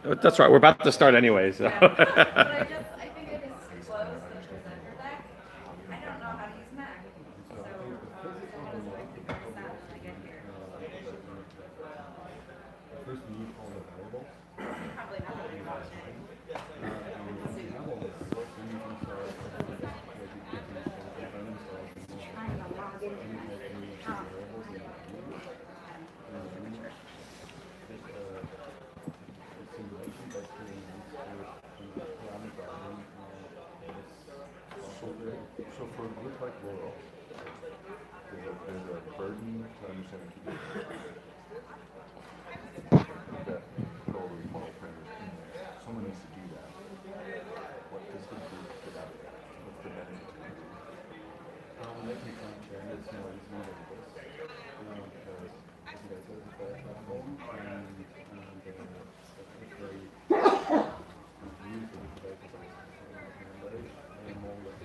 That's right. We're about to start anyway, so. But I think it is close the presenter deck. I don't know how to use Mac, so that doesn't make me very sad when I get here. First, we need all the variables. Probably not what you're watching. Once you have all this, then you can start Trying to log into my account. simulation basically so for a group like Laurel, there's a burden to understand that all those model parameters in there. Someone needs to do that. What does the group get out of that? What's the benefit to the group? They can find standards more easily than this. Because as you guys said, it's a fair platform and it's very useful to and more with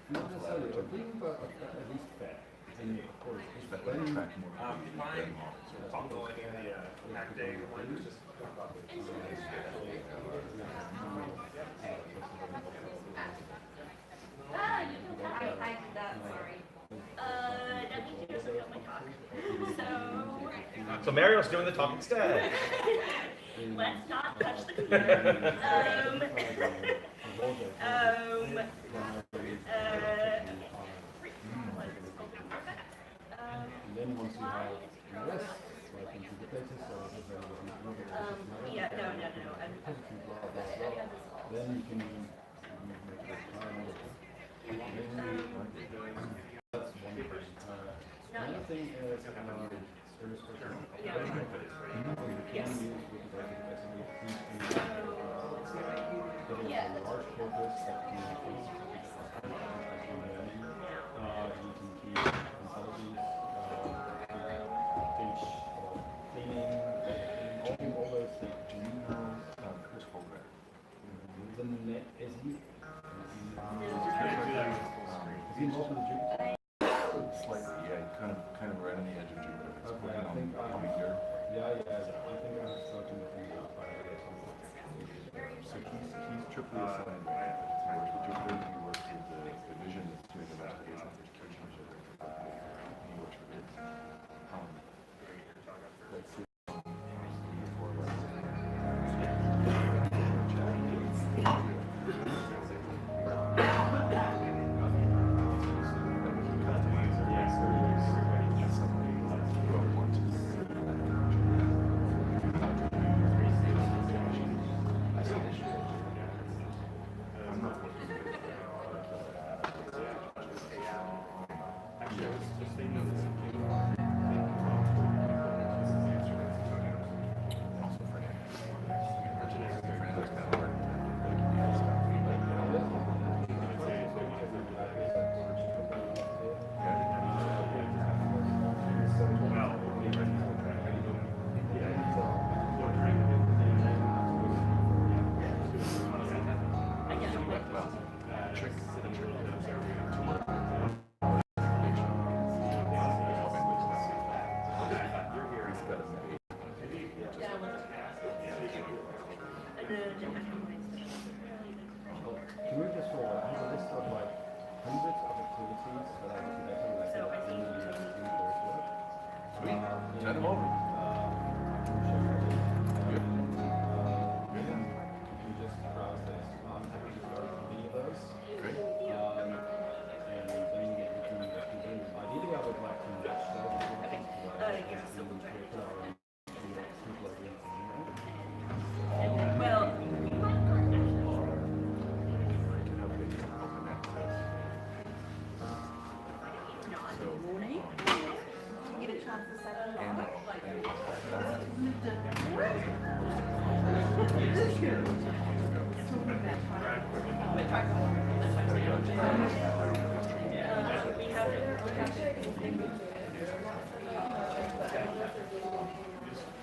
not necessarily open, but at least fair. And of course, it's that way track more. Fine. I'll go in the Mac day or just I did that, sorry. That means you just don't my talk. So Mario's doing the talk instead. Let's not touch the computer. And then once you have the rest, like into the places, so yeah, no. then you can make it time. That's one person. Another thing is service person. Yes. Yeah, large corpus that can increase. You can keep consolidates, teach cleaning, all those things. Do you know which program? The net is he? Is he involved with the Jupyter? Slightly, yeah. Kind of right on the edge of Jupyter. Okay, I think here. Yeah. I think I'm starting to think about it. So he's triply assigned right now. He works with Jupyter, he works with the division that's doing the application of education. He works with it. Let's see. Can we just roll? I have a list of like hundreds of activities that I can do in coursework. Sweet. Send them over. Good. You just browse this. I'm happy to start Ethos. Great. And then you can ideally I would like to match that. Well, Get a chance to set it up.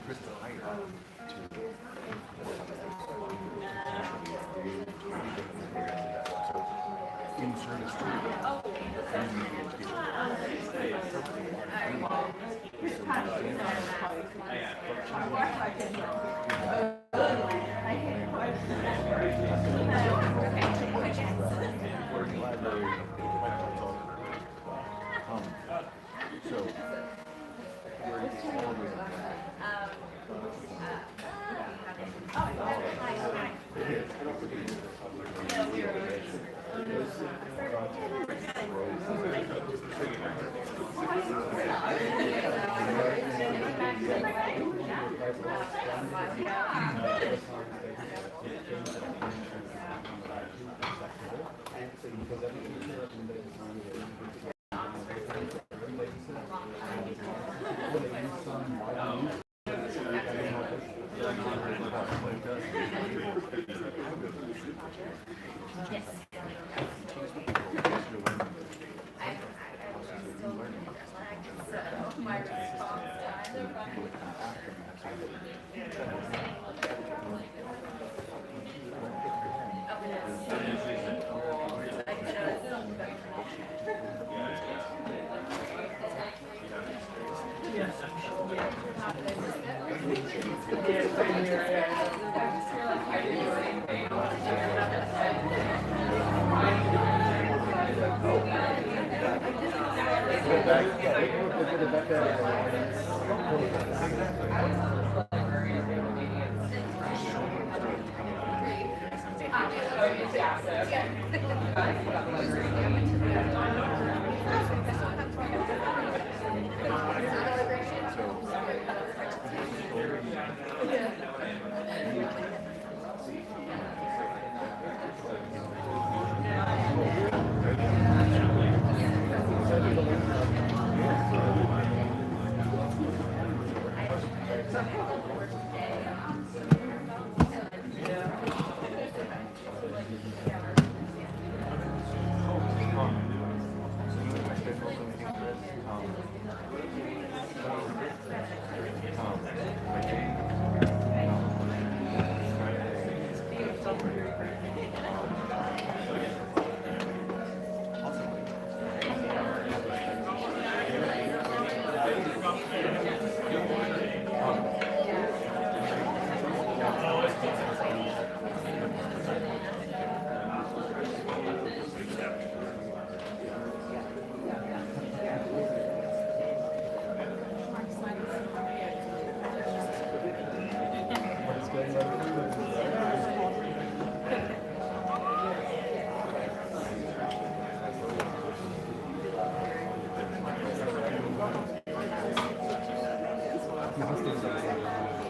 Crystal Ayers in service to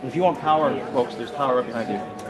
If you want power, folks, there's power up behind you.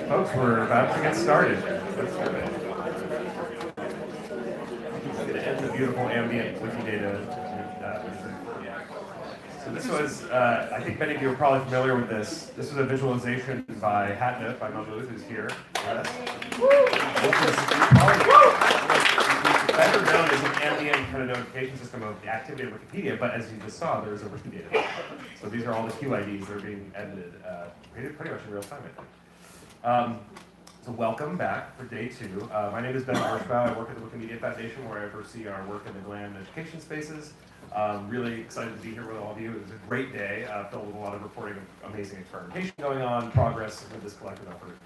Folks, we're about to get started. The beautiful ambient Wikidata. So this was, I think many of you are probably familiar with this. This was a visualization by Hatnut, by Mahmoud, who's here. Which is better known as an ambient kind of notification system of the activity of Wikipedia, but as you just saw, there's a Wikidata. So these are all the QIDs that are being edited pretty much in real time, I think. So welcome back for day 2. My name is Ben Hirschbaum. I work at the Wikimedia Foundation, where I oversee our work in the GLAM education spaces. Really excited to be here with all of you. It was a great day, filled with a lot of reporting of amazing experimentation going on, progress with this collective effort.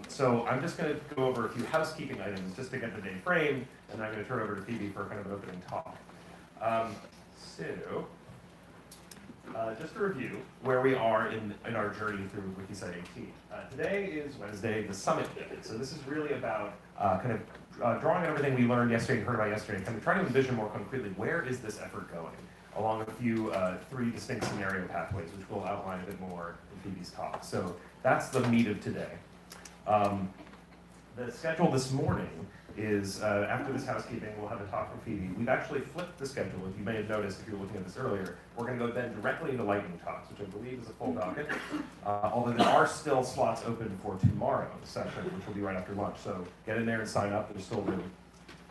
So I'm just going to go over a few housekeeping items just to get the day framed, and then I'm going to turn it over to Phoebe for kind of an opening talk. Just to review where we are in our journey through Wikicite 18. Today is Wednesday, the summit day. So this is really about drawing on everything we learned yesterday and heard about yesterday, kind of trying to envision more concretely where is this effort going, along a few 3 distinct scenario pathways, which we'll outline a bit more in Phoebe's talk. So that's the meat of today. The schedule this morning is, after this housekeeping, we'll have a talk from Phoebe. We've actually flipped the schedule, if you may have noticed if you were looking at this earlier. We're going to go then directly into lightning talks, which I believe is a full docket, although there are still slots open for tomorrow's session, which will be right after lunch. So get in there and sign up, there's still room.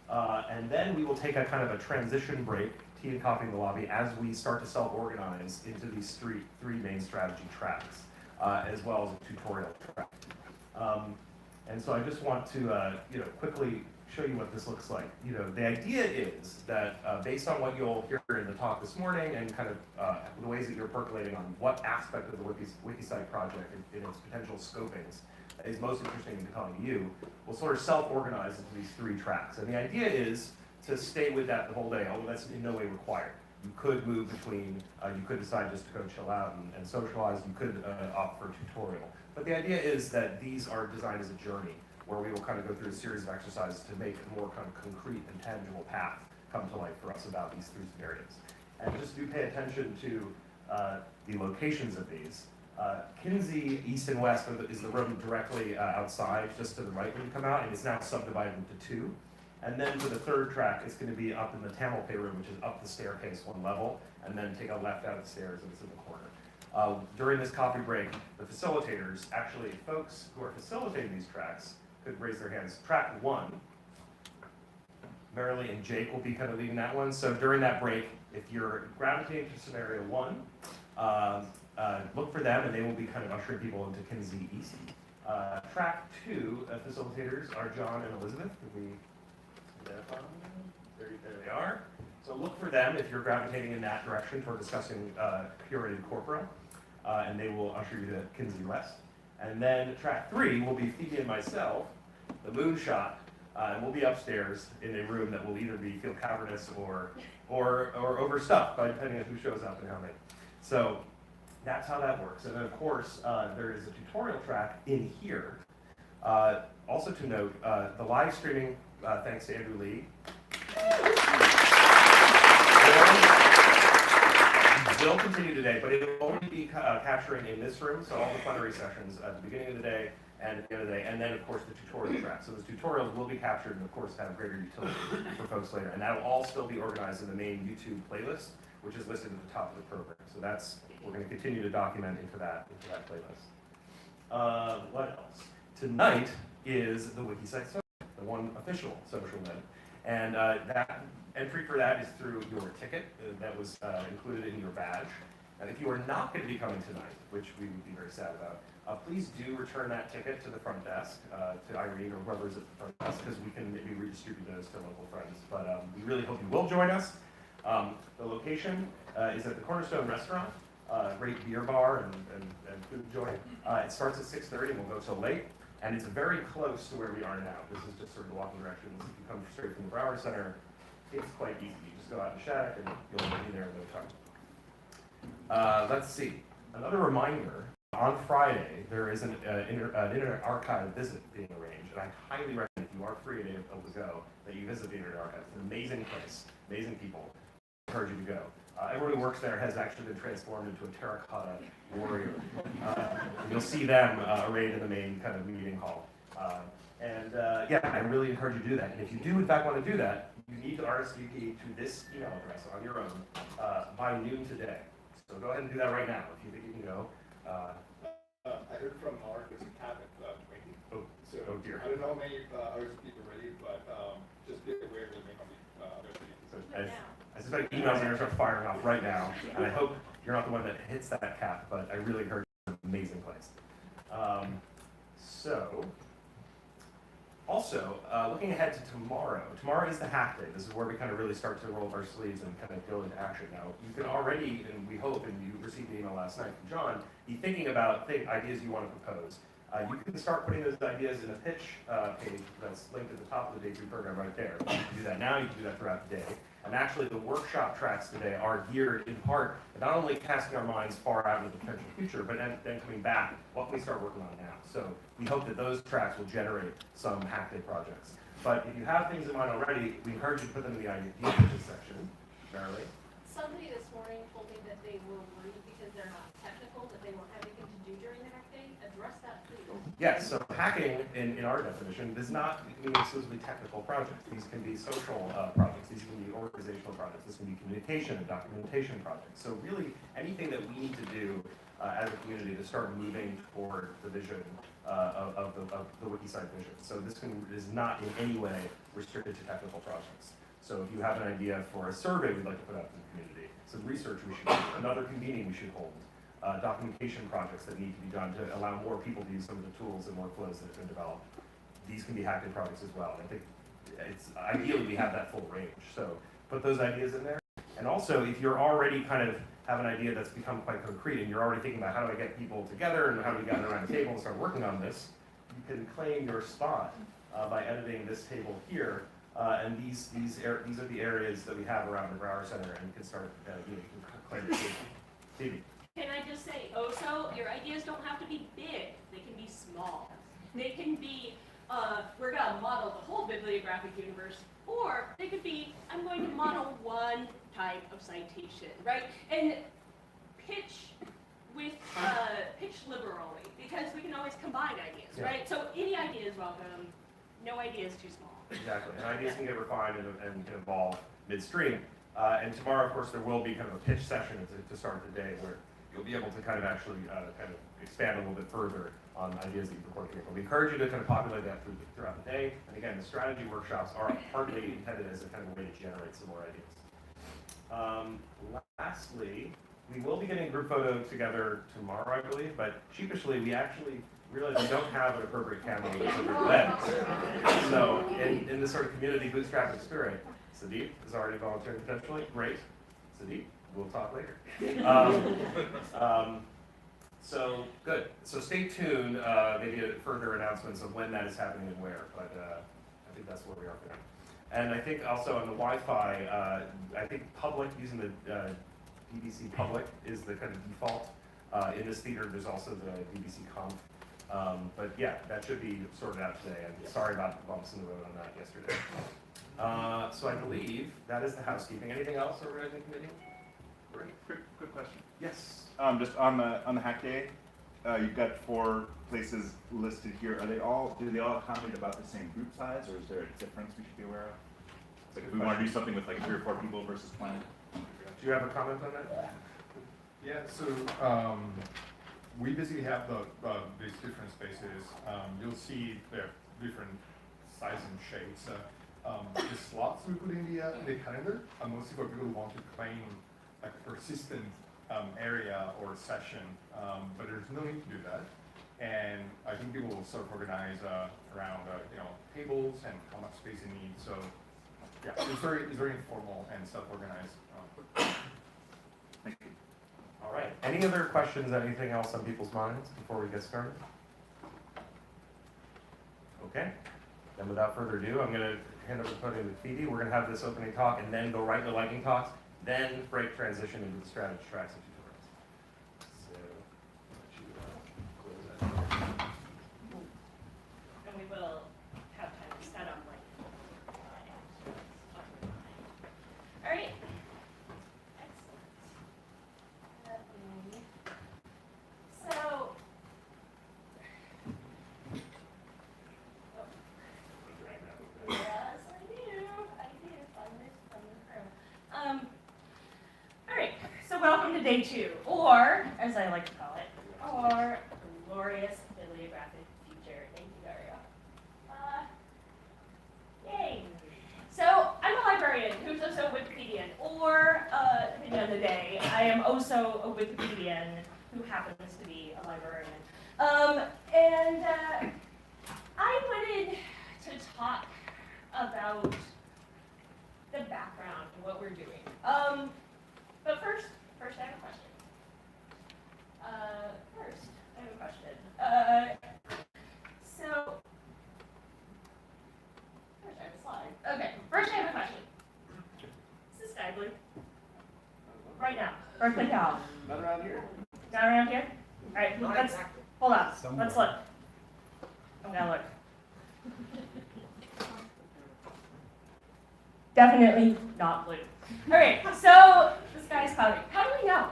And then we will take a kind of a transition break, tea and coffee in the lobby, as we start to self-organize into these three main strategy tracks, as well as a tutorial track. And so I just want to quickly show you what this looks like. The idea is that based on what you'll hear in the talk this morning and kind of the ways that you're percolating on what aspect of the Wikicite project in its potential scopings is most interesting and compelling to you, we'll sort of self-organize into these 3 tracks. And the idea is to stay with that the whole day, although that's in no way required. You could move between, you could decide just to go chill out and socialize, you could opt for a tutorial. But the idea is that these are designed as a journey, where we will kind of go through a series of exercises to make a more kind of concrete and tangible path come to life for us about these 3 scenarios. And just do pay attention to the locations of these. Kinsey, east and west, is the room directly outside, just to the right when you come out, and it's now subdivided into 2. And then for the 3rd track, it's going to be up in the Tamalpay room, which is up the staircase 1 level, and then take a left out of the stairs, and it's in the corner. During this coffee break, the facilitators, actually folks who are facilitating these tracks, could raise their hands. Track 1, Marilee and Jake will be kind of leading that one. So during that break, if you're gravitating to scenario 1, look for them, and they will be kind of ushering people into Kinsey East. Track 2 facilitators are John and Elizabeth. Can we identify them? There they are. So look for them if you're gravitating in that direction toward discussing curated corpora, and they will usher you to Kinsey West. And then track 3 will be Phoebe and myself, the moonshot, and we'll be upstairs in a room that will either feel cavernous or overstuffed, depending on who shows up and how many. So that's how that works. And then of course, there is a tutorial track in here. Also to note, the live streaming, thanks to Andrew Lee, will continue today, but it will only be capturing in this room, so all the plenary sessions at the beginning of the day and at the end of the day, and then of course the tutorial track. So those tutorials will be captured and of course have greater utility for folks later. And that will all still be organized in the main YouTube playlist, which is listed at the top of the program. So we're going to continue to document into that playlist. What else? Tonight is the Wikicite social, the one official social event. And that entry for that is through your ticket that was included in your badge. And if you are not going to be coming tonight, which we would be very sad about, please do return that ticket to the front desk, to Irene or whoever's at the front desk, because we can maybe redistribute those to local friends. But we really hope you will join us. The location is at the Cornerstone Restaurant, great beer bar and food joint. It starts at 6:30 and we'll go till late. And it's very close to where we are now. This is just sort of the walking directions. If you come straight from the Broward Center, it's quite easy. You just go out in Shattuck and you'll be there in no time. Let's see. Another reminder, on Friday, there is an Internet Archive visit being arranged. And I highly recommend, if you are free and able to go, that you visit the Internet Archive. It's an amazing place, amazing people. encourage you to go. Everyone who works there has actually been transformed into a terracotta warrior. You'll see them arrayed in the main kind of meeting hall. Yeah, I really encourage you to do that. And if you do in fact want to do that, you need to RSVP to this email address on your own by noon today. So go ahead and do that right now if you think you can go. I heard from Mark there's a cap at 20. Oh dear. I don't know how many hours people ready, but just be aware there may not be other people. I suspect emails are going to start firing off right now, and I hope you're not the one that hits that cap, but I really encourage you. It's an amazing place. Also, looking ahead to tomorrow. Tomorrow is the hack day. This is where we kind of really start to roll up our sleeves and kind of go into action. Now, you can already, and we hope, and you received the email last night from John, be thinking about ideas you want to propose. You can start putting those ideas in a pitch page that's linked at the top of the Day 3 program right there. You can do that now, you can do that throughout the day. And actually, the workshop tracks today are geared in part to not only casting our minds far out into the potential future, but then coming back, what can we start working on now? So we hope that those tracks will generate some hack day projects. But if you have things in mind already, we encourage you to put them in the idea pitches section. Marilee? Somebody this morning told me that they were worried because they're not technical, that they won't have anything to do during the hack day. Address that, please. Yes, so hacking in our definition does not mean exclusively technical projects. These can be social projects, these can be organizational projects, this can be communication and documentation projects. So really anything that we need to do as a community to start moving toward the vision of the Wikicite vision. So this is not in any way restricted to technical projects. So if you have an idea for a survey we'd like to put out to the community, some research we should do, another convening we should hold, documentation projects that need to be done to allow more people to use some of the tools and workflows that have been developed. These can be hacked projects as well. I think it's ideally we have that full range. So put those ideas in there. And also, if you're already kind of have an idea that's become quite concrete and you're already thinking about how do I get people together and how do we gather around the table and start working on this, you can claim your spot by editing this table here. And these are the areas that we have around the Brower Center, and you can start you can claim your table. Phoebe. Can I just say, also, your ideas don't have to be big. They can be small. They can be, we're going to model the whole bibliographic universe, or they could be, I'm going to model one type of citation, right? And pitch liberally, because we can always combine ideas, right? So any idea is welcome. No idea is too small. Exactly, and ideas can get refined and can evolve midstream. And tomorrow, of course, there will be kind of a pitch session to start the day where you'll be able to kind of actually kind of expand a little bit further on ideas that you've been working on. We encourage you to kind of populate that throughout the day. And again, the strategy workshops are partly intended as a kind of way to generate some more ideas. Lastly, we will be getting a group photo together tomorrow, I believe, but sheepishly, we actually realize we don't have an appropriate camera with appropriate lens. So in this sort of community bootstrapping spirit, Sadiq is already volunteering potentially. Great. Sadiq, we'll talk later. So good. So stay tuned, maybe further announcements of when that is happening and where, but I think that's where we are for now. And I think also on the Wi-Fi, I think public, using the BBC public is the kind of default. In this theater, there's also the BBC Conf. But yeah, that should be sorted out today. And sorry about the bumps in the road on that yesterday. So I believe that is the housekeeping. Anything else over in the committee? Great. Quick question. Yes. Just on the hack day, you've got 4 places listed here. Do they all accommodate about the same group size, or is there a difference we should be aware of? Like if we want to do something with like 3 or 4 people versus 20. Do you have a comment on that? Yeah, so we basically have these different spaces. You'll see they're different size and shapes. The slots we put in the calendar are mostly for people who want to claim like a persistent area or session, but there's no need to do that. And I think people will sort of organize around tables and how much space they need. So yeah, it's very informal and self-organized. Thank you. All right. Any other questions, anything else on people's minds before we get started? Okay. Then without further ado, I'm going to hand over the podium to Phoebe. We're going to have this opening talk and then go right into lightning talks, then break transition into the strategy tracks and tutorials. So, I'll let you close that. And we will have time to set up like. All right. day 2, or, as I like to call it, our glorious bibliographic future. Thank you, Dario. Yay. So, I'm a librarian who's also a Wikipedian, or, depending on the day, I am also a Wikipedian who happens to be a librarian. I wanted to talk about the background and what we're doing. But first I have a question. First I have a slide. Okay, first I have a question. Is this sky blue? Right now, Berkeley Cal. Not around here. Not around here? All right, let's, hold on, let's look. I'm gonna look. Definitely not blue. All right, so the sky is cloudy. How do we know?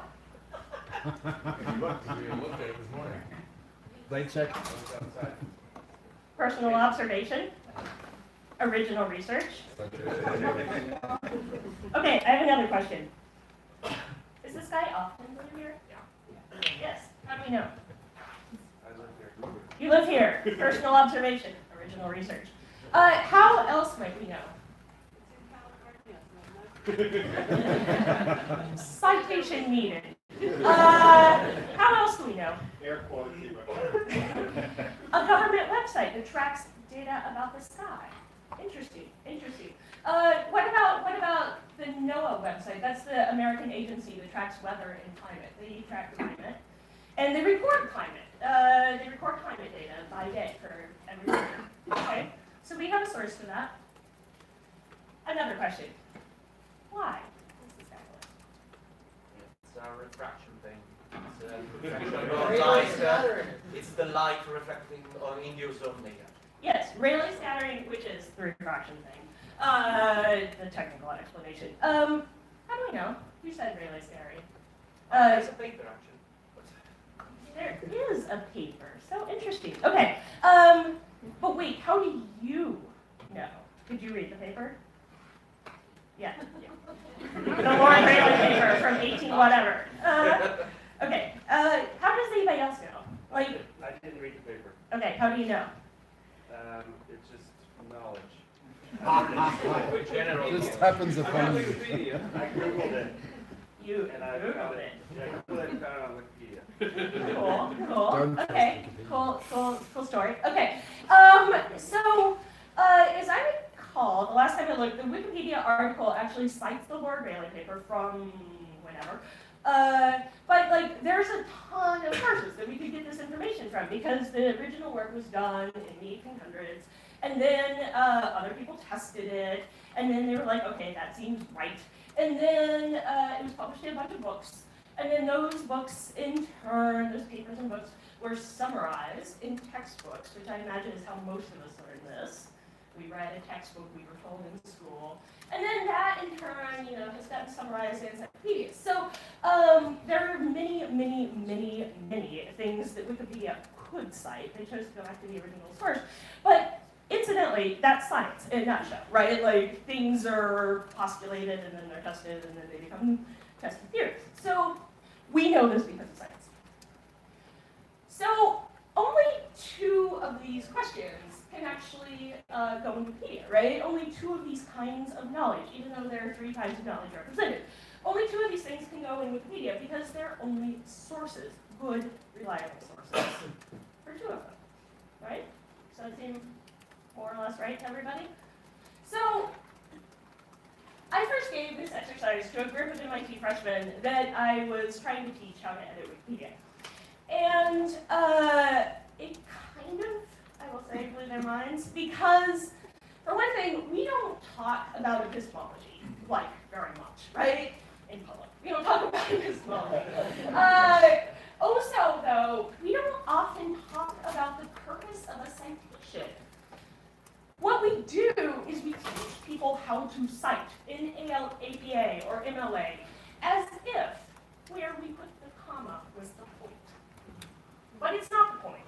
Light check. Personal observation? Original research? Okay, I have another question. Is the sky often blue here? Yeah. Yes. How do we know? I live here. You live here. Personal observation. Original research. How else might we know? Citation needed. How else do we know? Air quality. A government website that tracks data about the sky. Interesting. What about the NOAA website? That's the American agency that tracks weather and climate. They track climate, and they record climate. They record climate data by day for every year. Okay, so we have a source for that. Another question. Why? What's the sky blue? It's a refraction thing. It's a reflection of light. It's the light reflecting on induced only. Yes, Rayleigh scattering, which is the refraction thing. The technical explanation. How do we know? You said Rayleigh scattering. It's a paper actually. There is a paper. So interesting. Okay. But wait, how do you know? Did you read the paper? Yeah. The Lauren Rayleigh paper from 18 whatever. Okay. How does anybody else know? Like, I didn't read the paper. okay, how do you know? It's just knowledge. General. Just happens I'm on upon you. Wikipedia. I googled it, You and I Googled found it. Yeah, I googled it and found it on Wikipedia. Cool. Don't trust Okay. Wikipedia. Cool story. Okay. So, as I recall, the last time I looked, the Wikipedia article actually cites the Lord Rayleigh paper from whenever. But like, there's a ton of sources that we could get this information from because the original work was done in the 1800s, and then other people tested it, and then they were like, okay, that seems right, and then it was published in a bunch of books, and then those books in turn, those papers and books, were summarized in textbooks, which I imagine is how most of us learn this. We read a textbook we were told in school. And then that, in turn, has gotten summarized in encyclopedias. So there are many things that Wikipedia could cite. They chose to go back to the original source. But incidentally, that's science in a nutshell, right? Like, things are postulated, and then they're tested, and then they become tested theories. So we know this because of science. So only 2 of these questions can actually go in Wikipedia, right? Only 2 of these kinds of knowledge, even though there are 3 kinds of knowledge represented. Only 2 of these things can go in Wikipedia because they're only sources, good, reliable sources, for 2 of them, right? So it seems more or less right to everybody? So I first gave this exercise to a group of MIT freshmen that I was trying to teach how to edit Wikipedia. And it kind of, I will say, blew their minds because, for one thing, we don't talk about epistemology, like, very much, right? In public. We don't talk about epistemology. Also, though, we don't often talk about the purpose of a citation. What we do is we teach people how to cite in APA or MLA as if where we put the comma was the point. But it's not the point.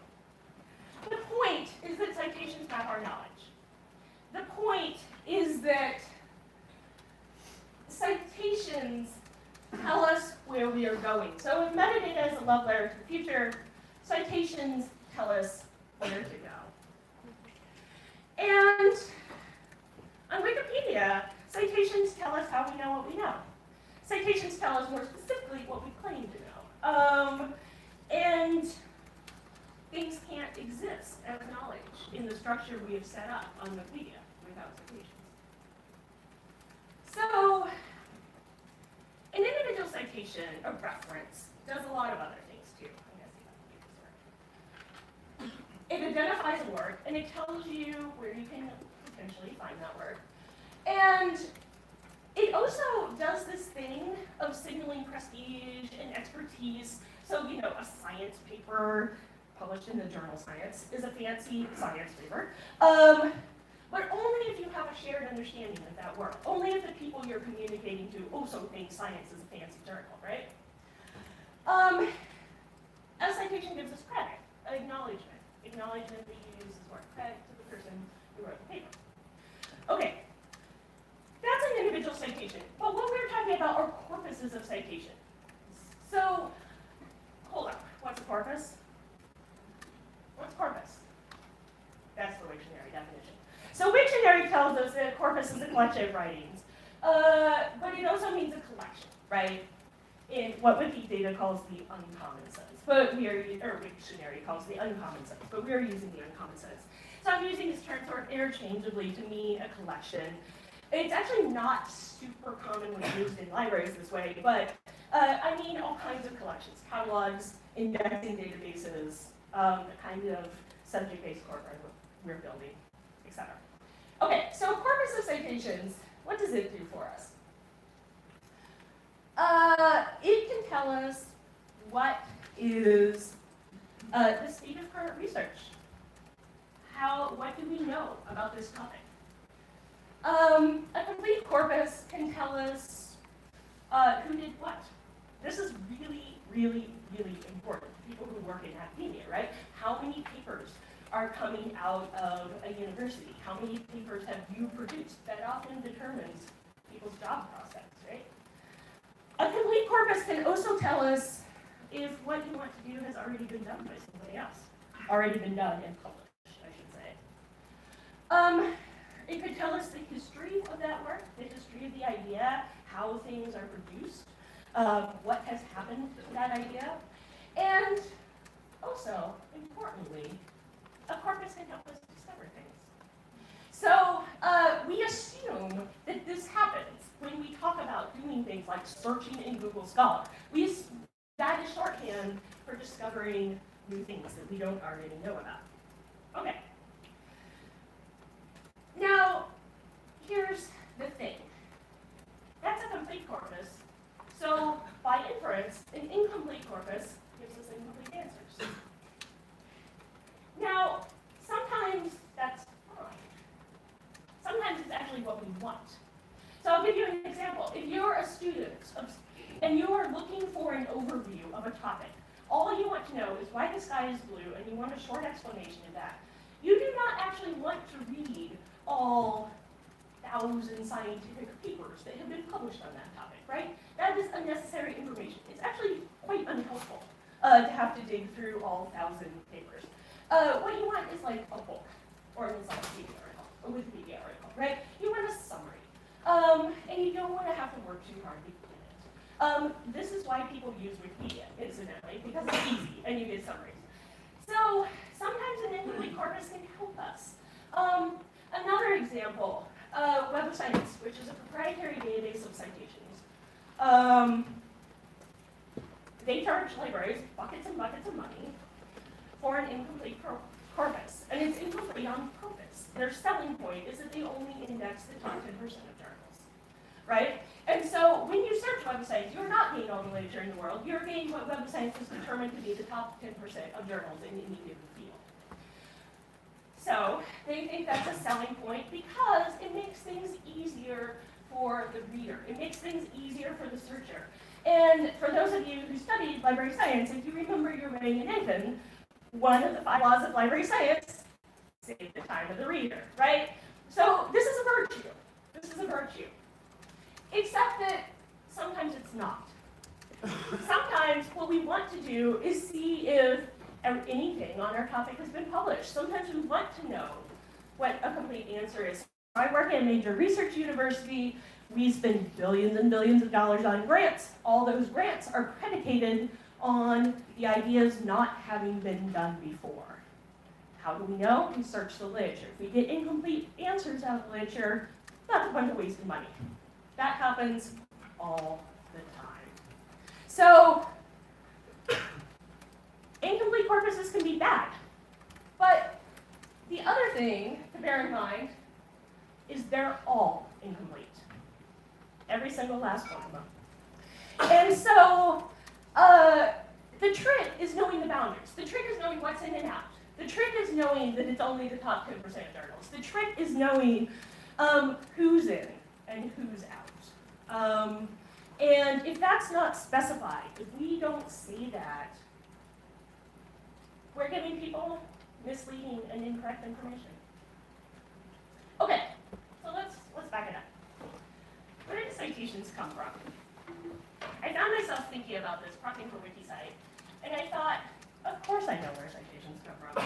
The point is that citations map our knowledge. The point is that citations tell us where we are going. So if metadata is a love letter to the future, citations tell us where to go. And on Wikipedia, citations tell us how we know what we know. Citations tell us more specifically what we claim to know. And things can't exist as knowledge in the structure we have set up on Wikipedia without citations. So, an individual citation, a reference, does a lot of other things too. I'm gonna see if I can get this right. It identifies a word, and it tells you where you can potentially find that word. And it also does this thing of signaling prestige and expertise. So, you know, a science paper published in the journal Science is a fancy science paper. But only if you have a shared understanding of that work. Only if the people you're communicating to also think science is a fancy journal, right? A citation gives us credit, acknowledgement. Acknowledgement that you use as work, credit to the person who wrote the paper. Okay, that's an individual citation. But what we're talking about are corpuses of citation. So, hold up, what's a corpus? What's corpus? That's the Wiktionary definition. So Wiktionary tells us that a corpus is a collection of writings, but it also means a collection, right? In what Wikipedia calls the uncommon sense, but Wiktionary calls the uncommon sense, but we're using the uncommon sense. So I'm using this term sort of interchangeably to mean a collection. It's actually not super common when used in libraries this way, but I mean all kinds of collections, catalogs, indexing databases, the kind of subject-based corpus we're building, etc. Okay, so corpus of citations, what does it do for us? It can tell us what is the state of current research. What do we know about this topic? A complete corpus can tell us who did what. This is really, really, really important to people who work in academia, right? How many papers are coming out of a university? How many papers have you produced? That often determines people's job prospects, right? A complete corpus can also tell us if what you want to do has already been done by somebody else. Already been done and published, I should say. It could tell us the history of that work, the history of the idea, how things are produced, what has happened to that idea, and also, importantly, a corpus can help us discover things. So we assume that this happens when we talk about doing things like searching in Google Scholar. That is shorthand for discovering new things that we don't already know about. Okay. Now, here's the thing. That's a complete corpus. So by inference, an incomplete corpus gives us incomplete answers. Now, sometimes that's fine. Sometimes it's actually what we want. So I'll give you an example. If you're a student and you are looking for an overview of a topic, all you want to know is why the sky is blue, and you want a short explanation of that. You do not actually want to read all 1,000 scientific papers that have been published on that topic, right? That is unnecessary information. It's actually quite unhelpful to have to dig through all 1,000 papers. What you want is like a book, or an encyclopedia article, a Wikipedia article, right? You want a summary, and you don't want to have to work too hard to get it. This is why people use Wikipedia, incidentally, because it's easy, and you get summaries. So sometimes an incomplete corpus can help us. Another example, Web of Science, which is a proprietary database of citations. They charge libraries buckets and buckets of money for an incomplete corpus, and it's incomplete on purpose. Their selling point is that they only index the top 10% of journals, right? And so when you search Web of Science, you're not getting all the literature in the world. You're getting what Web of Science is determined to be the top 10% of journals in any given field. So they think that's a selling point because it makes things easier for the reader. It makes things easier for the searcher. And for those of you who studied library science, if you remember your Ring and Nathan, one of the 5 laws of library science, save the time of the reader, right? So this is a virtue. This is a virtue. Except that sometimes it's not. Sometimes what we want to do is see if anything on our topic has been published. Sometimes we want to know what a complete answer is. I work at a major research university. We spend billions and billions of dollars on grants. All those grants are predicated on the ideas not having been done before. How do we know? We search the literature. If we get incomplete answers out of the literature, that's a bunch of wasted money. That happens all the time. So, incomplete corpuses can be bad. But the other thing to bear in mind is they're all incomplete. Every single last one of them. And so, the trick is knowing the boundaries. The trick is knowing what's in and out. The trick is knowing that it's only the top 10% of journals. The trick is knowing who's in and who's out. And if that's not specified, if we don't see that, we're giving people misleading and incorrect information. Okay, so let's back it up. Where did citations come from? I found myself thinking about this, prepping for Wikicite, and I thought, of course I know where citations come from.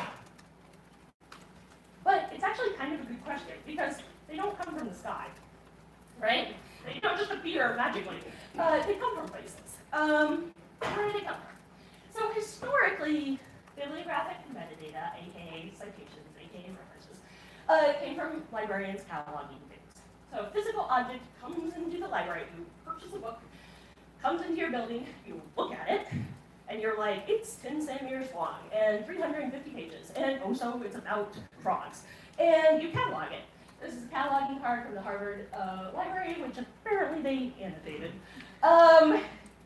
But it's actually kind of a good question, because they don't come from the sky, right? They don't just appear magically. They come from places. Where do they come from? So historically, bibliographic metadata, aka citations, aka references, came from librarians cataloging things. So a physical object comes into the library, you purchase a book, comes into your building, you look at it, and you're like, it's 10 centimeters long, and 350 pages, and also it's about frogs. And you catalog it. This is a cataloging card from the Harvard Library, which apparently they annotated.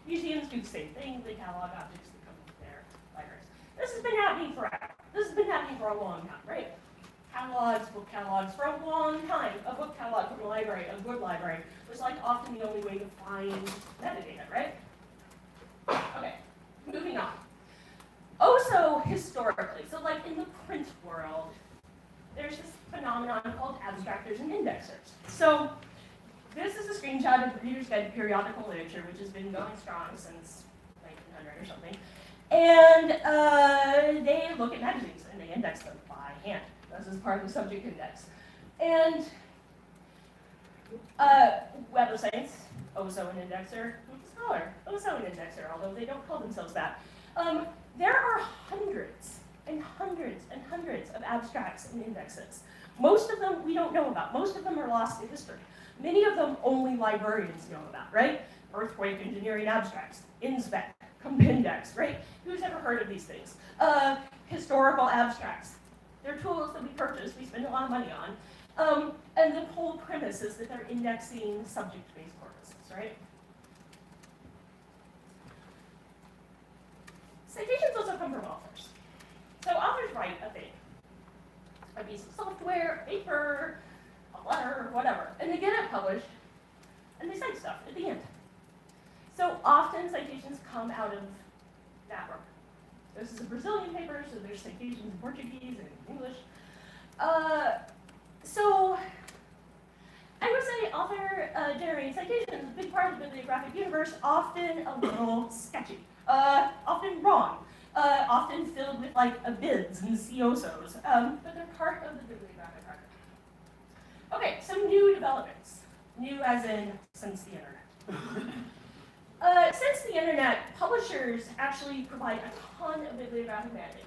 Museums do the same thing, they catalog objects that come from their libraries. This has been happening forever. This has been happening for a long time, right? Catalogs, book catalogs, for a long time, a book catalog from a library, a good library, was like often the only way to find metadata, right? Okay, moving on. Also, historically, so like in the print world, there's this phenomenon called abstractors and indexers. So this is a screenshot of the Reader's Guide to Periodical Literature, which has been going strong since 1900 or something. And they look at magazines and they index them by hand. This is part of the subject index. And Web of Science, also an indexer, Scholar, also an indexer, although they don't call themselves that. There are hundreds and hundreds and hundreds of abstracts and indexes. Most of them we don't know about. Most of them are lost to history. Many of them only librarians know about, right? Earthquake engineering abstracts, InSpec, Compendex, right? Who's ever heard of these things? Historical abstracts. They're tools that we purchase, we spend a lot of money on. And the whole premise is that they're indexing subject-based corpuses, right? Citations also come from authors. So authors write a thing. A piece of software, a paper, a letter, whatever. And they get it published, and they cite stuff at the end. So often citations come out of that work. This is a Brazilian paper, so there's citations in Portuguese and English. So I would say author-generated citations is a big part of the bibliographic universe, often a little sketchy, often wrong, often filled with like bids and COSOs, but they're part of the bibliographic record. Okay, some new developments. New as in since the internet. Since the internet, publishers actually provide a ton of bibliographic metadata.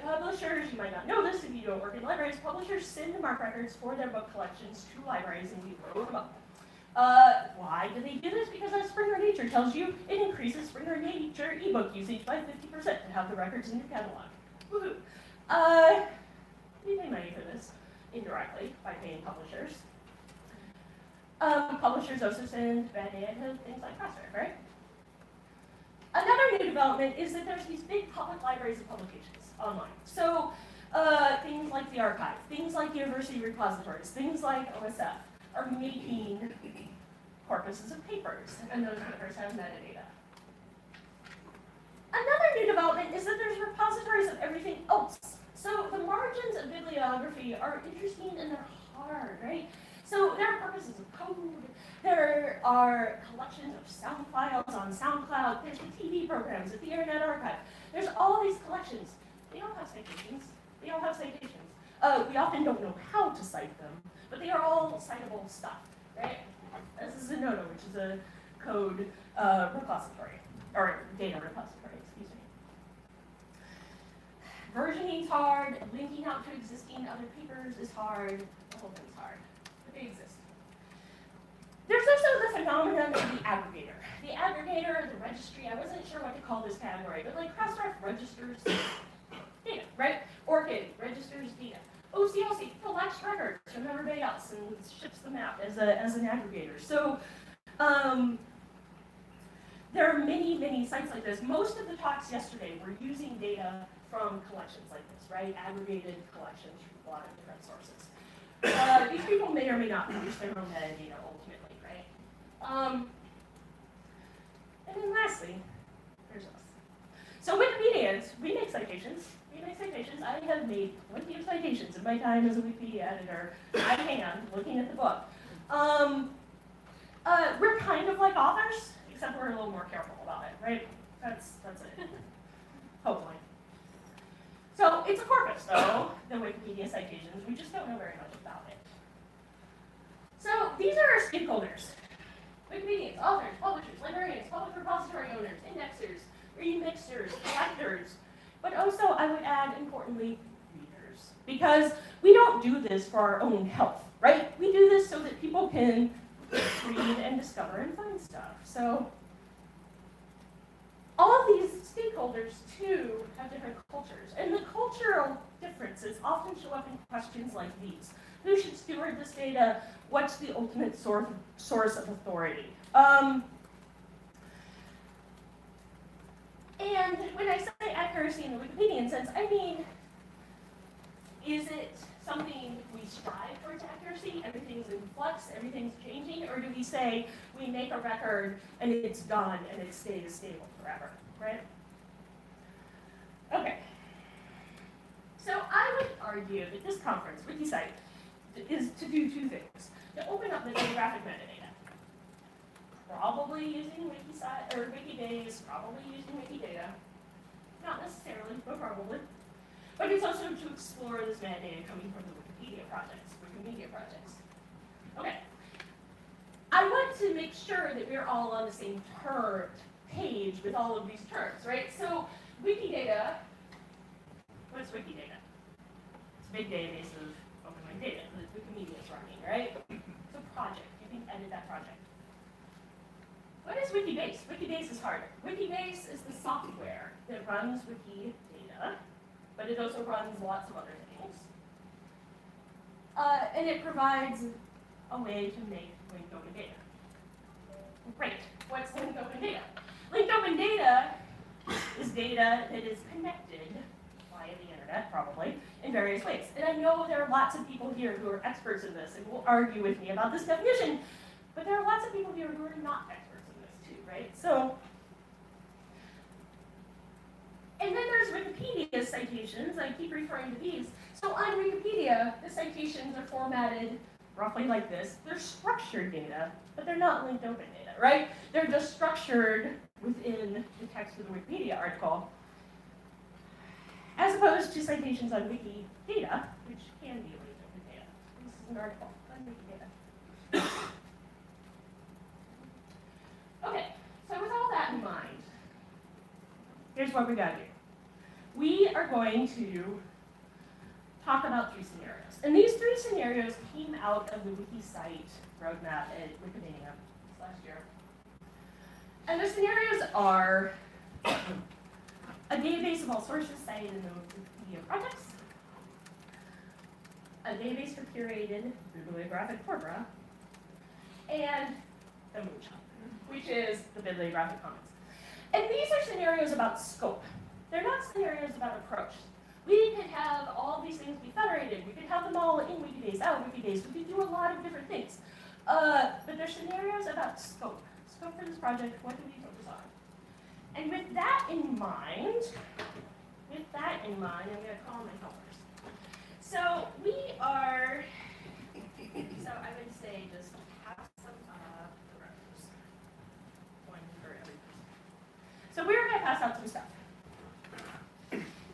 Publishers, you might not know this if you don't work in libraries, publishers send the MARC records for their book collections to libraries and we load them up. Why do they do this? Because as Springer Nature tells you, it increases Springer Nature ebook usage by 50% to have the records in your catalog. Woohoo! We pay money for this indirectly by paying publishers. Publishers also send bad data to things like Crossref, right? Another new development is that there's these big public libraries of publications online. So things like the archive, things like university repositories, things like OSF are making corpuses of papers, and those papers have metadata. Another new development is that there's repositories of everything else. So the margins of bibliography are interesting and they're hard, right? So there are purposes of code, There are collections of sound files on SoundCloud. There's the TV programs at the Internet Archive. There's all these collections. They all have citations. They all have citations. We often don't know how to cite them, but they are all citable stuff, right? This is a Zenodo, which is a code repository, or data repository, excuse me. Versioning's hard, linking out to existing other papers is hard, the whole thing's hard, but they exist. There's also the phenomenon of the aggregator. The aggregator, the registry, I wasn't sure what to call this category, but like Crossref registers data, right? ORCID registers data. OCLC collects records from everybody else and ships them out as an aggregator. So there are many, many sites like this. Most of the talks yesterday were using data from collections like this, right? Aggregated collections from a lot of different sources. These people may or may not produce their own metadata ultimately, right? And then lastly, there's us. So Wikipedians, we make citations. I have made plenty of citations in my time as a Wikipedia editor by hand, looking at the book. We're kind of like authors, except we're a little more careful about it, right? That's it. Hopefully. So it's a corpus, though, the Wikipedia citations. We just don't know very much about it. So these are our stakeholders. Wikipedians, authors, publishers, librarians, public repository owners, indexers, remixers, collectors, but also, I would add, importantly, readers. Because we don't do this for our own health, right? We do this so that people can read and discover and find stuff. So all of these stakeholders, too, have different cultures. And the cultural differences often show up in questions like these. Who should steward this data? What's the ultimate source of authority? And when I say accuracy in the Wikipedian sense, I mean, is it something we strive towards accuracy? Everything's in flux, everything's changing? Or do we say we make a record and it's done and it stays stable forever, right? Okay. So I would argue that this conference, Wikicite, is to do two things. To open up the geographic metadata. Probably using Wikicite or Wikibase, probably using Wikidata. Not necessarily, but probably. But it's also to explore this metadata coming from the Wikimedia projects. Okay. I want to make sure that we're all on the same page with all of these terms, right? So Wikidata, what's Wikidata? It's a big database of open data that Wikimedia is running, right? It's a project. You can edit that project. What is Wikibase? Wikibase is harder. Wikibase is the software that runs Wikidata, but it also runs lots of other things. And it provides a way to make linked open data. Great. What's linked open data? Linked open data is data that is connected via the internet, probably, in various ways. And I know there are lots of people here who are experts in this and will argue with me about this definition, but there are lots of people here who are not experts. Right? So, and then there's Wikipedia citations. I keep referring to these. So on Wikipedia, the citations are formatted roughly like this. They're structured data, but they're not linked open data, right? They're just structured within the text of the Wikipedia article, as opposed to citations on Wikidata, which can be linked open data. This is an article on Wikidata. Okay. So with all that in mind, here's what we got here. We are going to talk about 3 scenarios. And these 3 scenarios came out of the Wikicite roadmap at Wikipedia last year. And the scenarios are a database of all sources cited in the Wikipedia projects, a database for curated bibliographic corpora, and the moonshot, which is the bibliographic commons. And these are scenarios about scope. They're not scenarios about approach. We could have all these things be federated. We could have them all in Wikibase, out of Wikibase. We could do a lot of different things. But they're scenarios about scope. Scope for this project, what do we focus on? And with that in mind, I'm going to call my helpers. So we are, so I would say just have some out some stuff.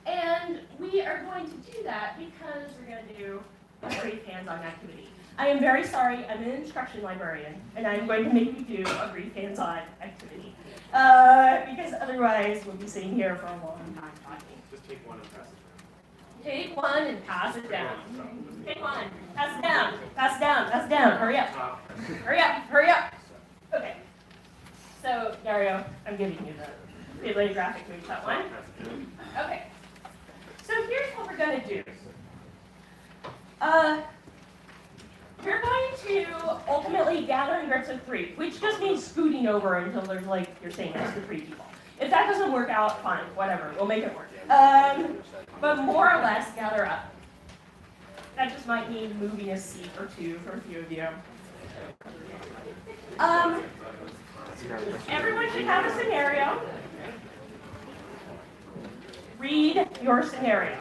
And we are going to do that because we're going to do a brief hands-on activity. I am very sorry, I'm an instruction librarian, and I'm going to make you do a brief hands-on activity. Because otherwise we'll be sitting here for a long time talking. Just take one and pass it Take one and pass it down. Take one, pass it down, pass it down, pass it down, hurry up. Hurry up, hurry up. Okay. So, Dario, I'm giving you the bibliographic moonshot one. Okay. So here's what we're going to do. We're going to ultimately gather in groups of 3, which just means scooting over until there's like, you're saying next to 3 people. If that doesn't work out, fine, whatever, we'll make it work. But more or less, gather up. That just might mean moving a seat or 2 for a few of you. Everyone should have a scenario. Read your scenario.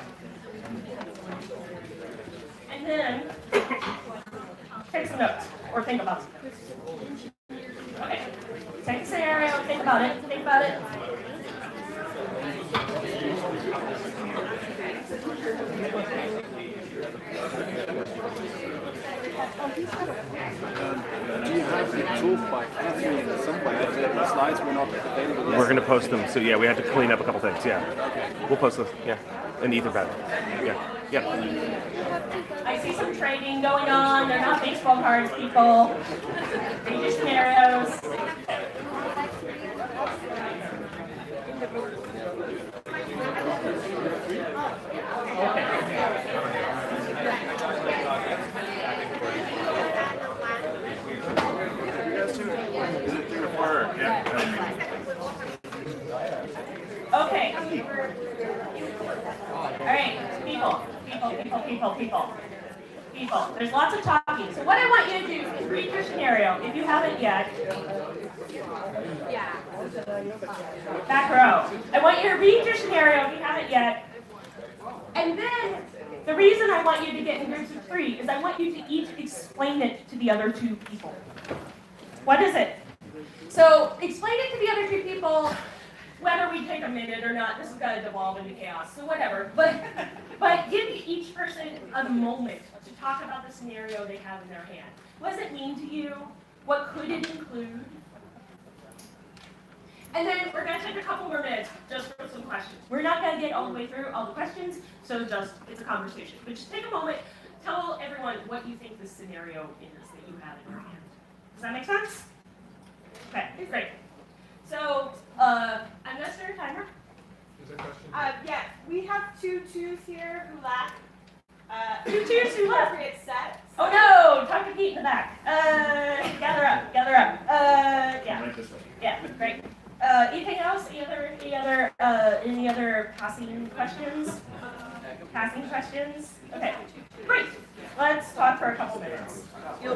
And then take some notes or think about something. Okay. Take the scenario, think about it, think about it. Do you have the proof by having somewhere that the slides were not available? We're going to post them. So yeah, we had to clean up a couple things. Yeah. We'll post those. Yeah. In the Etherpad. Yeah. Yeah. I see some trading going on. They're not baseball cards, people. Read your scenarios. Okay. All right, people. There's lots of talking. So what I want you to do is read your scenario. If you haven't yet, back row. I want you to read your scenario if you haven't yet. And then the reason I want you to get in groups of 3 is I want you to each explain it to the other 2 people. What is it? So explain it to the other 2 people. Whether we take a minute or not, this is going to devolve into chaos, so whatever. But give each person a moment to talk about the scenario they have in their hand. What does it mean to you? What could it include? And then we're going to take a couple more minutes just for some questions. We're not going to get all the way through all the questions, so it's a conversation. But just take a moment, tell everyone what you think the scenario is that you have in your hand. Does that make sense? Okay, great. So, I'm going to start a timer. Is there a question? Yes, we have 2 twos here who lack 2 twos who left. appropriate sets. Oh no! Talk to Pete in the back. Gather up. Yeah. Yeah, great. Anything else? Any other passing questions? Okay, great. Let's talk for a couple minutes. You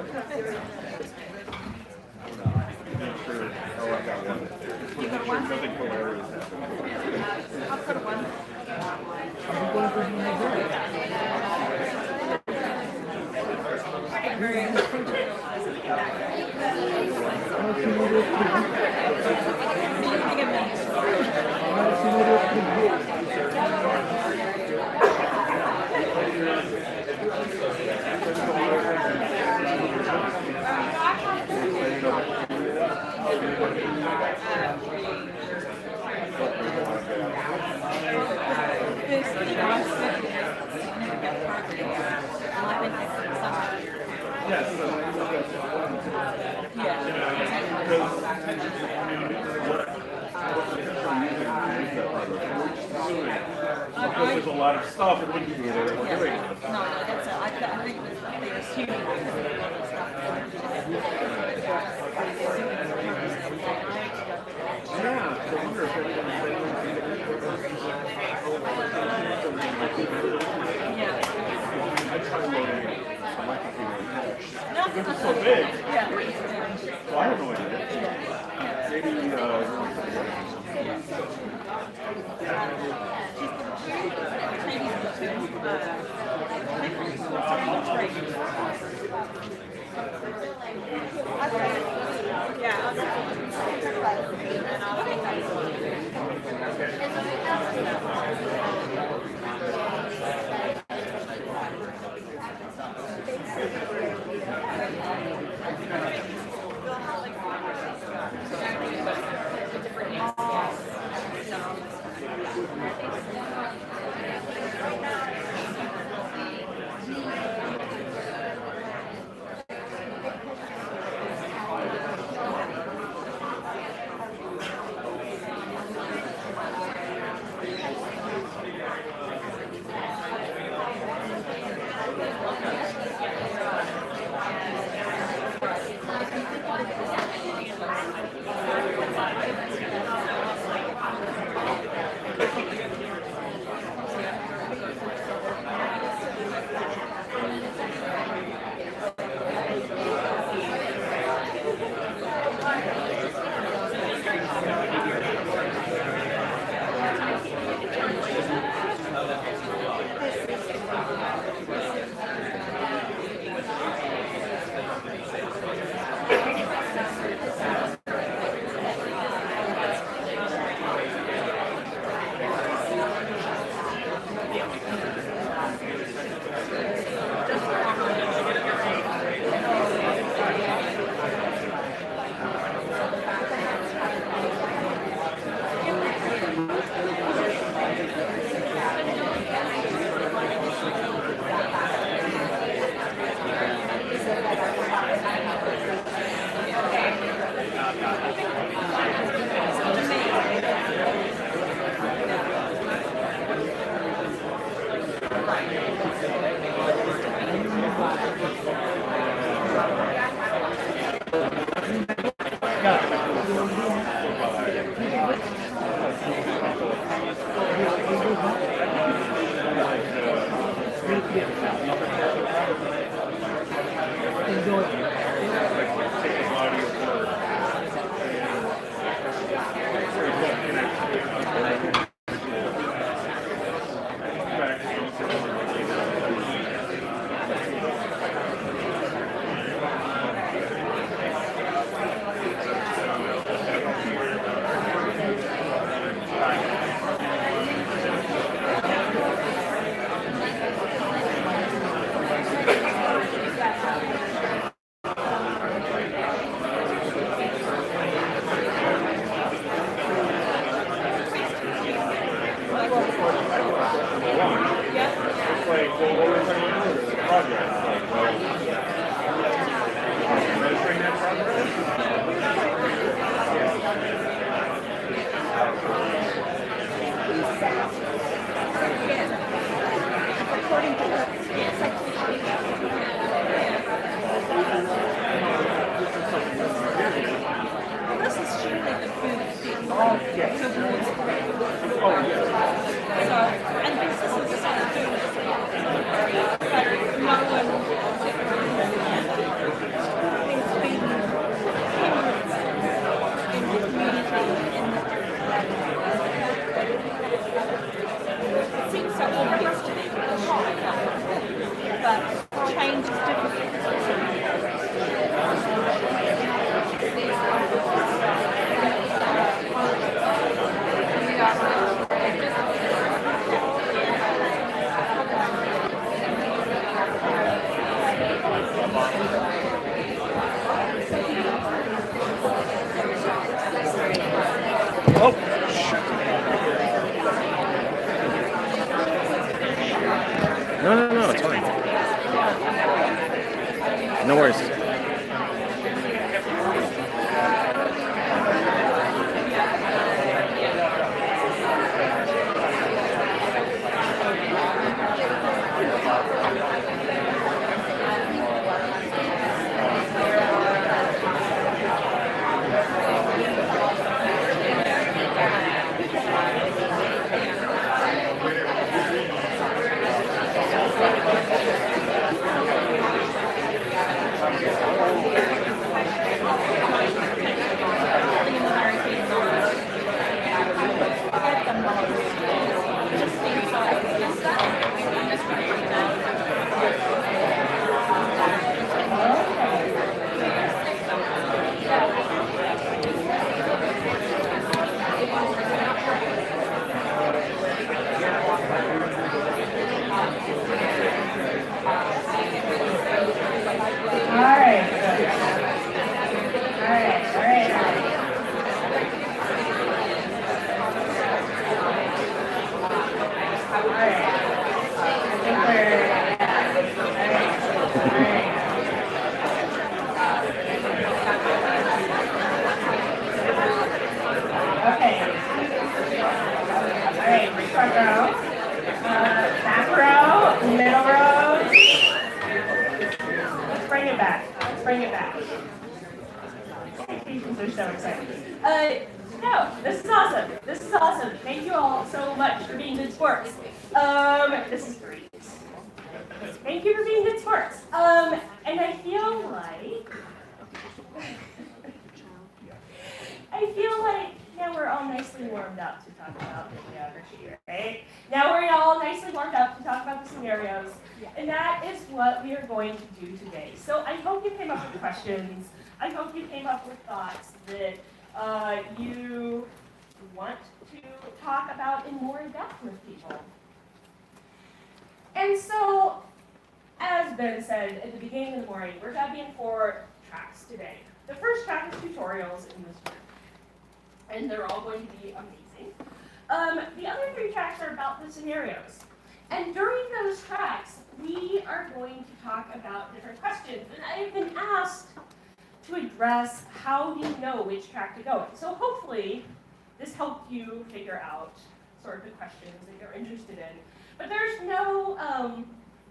got one? Nothing hilarious happened. I'll put one. There's a lot of stuff. It wouldn't be there. No, that's I think they're assuming Yeah, I wonder if I tried loading it on my computer. Because it's so big. So I have no idea. Yeah. No, it's fine. No worries. front row, back row, middle row. Let's bring it back. Let's bring it back. Citations are so exciting. No, this is awesome. This is awesome. Thank you all so much for being good sports. This is great. Thank you for being good sports. And I feel like now we're all nicely warmed up to talk about bibliography, right? Now we're all nicely warmed up to talk about the scenarios, and that is what we are going to do today. So I hope you came up with questions. I hope you came up with thoughts that you want to talk about in more depth with people. And so, as Ben said at the beginning of the morning, we're going to be in 4 tracks today. The first track is tutorials in this group, and they're all going to be amazing. The other 3 tracks are about the scenarios. And during those tracks, we are going to talk about different questions. And I have been asked to address how do you know which track to go in. So hopefully, this helped you figure out sort of the questions that you're interested in. But there's no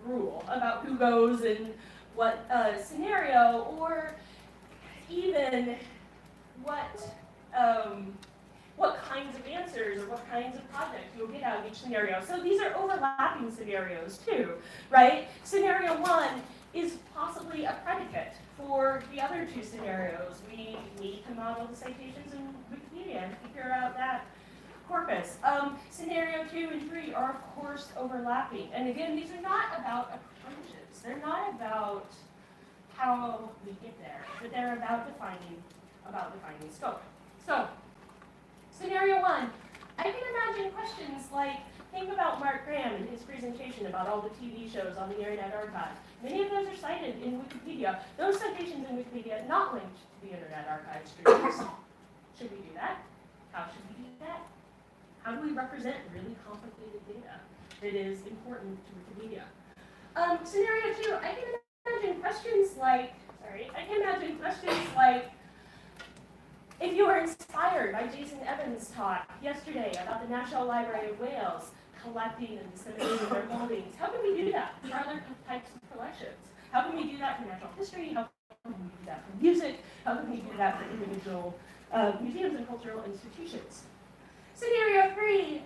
rule about who goes in what scenario, or even what kinds of answers or what kinds of projects you'll get out of each scenario. So these are overlapping scenarios too, right? Scenario 1 is possibly a predicate for the other 2 scenarios. We need to model the citations in Wikipedia and figure out that corpus. Scenario 2 and 3 are of course overlapping. And again, these are not about approaches. They're not about how we get there, but they're about defining scope. So, scenario 1, I can imagine questions like, think about Mark Graham and his presentation about all the TV shows on the Internet Archive. Many of those are cited in Wikipedia. Those citations in Wikipedia are not linked to the Internet Archive streams. Should we do that? How should we do that? How do we represent really complicated data that is important to Wikipedia? Scenario 2, I can imagine questions like, if you were inspired by Jason Evans' talk yesterday about the National Library of Wales collecting and disseminating their holdings, how can we do that for other types of collections? How can we do that for natural history? How can we do that for music? How can we do that for individual museums and cultural institutions? Scenario 3,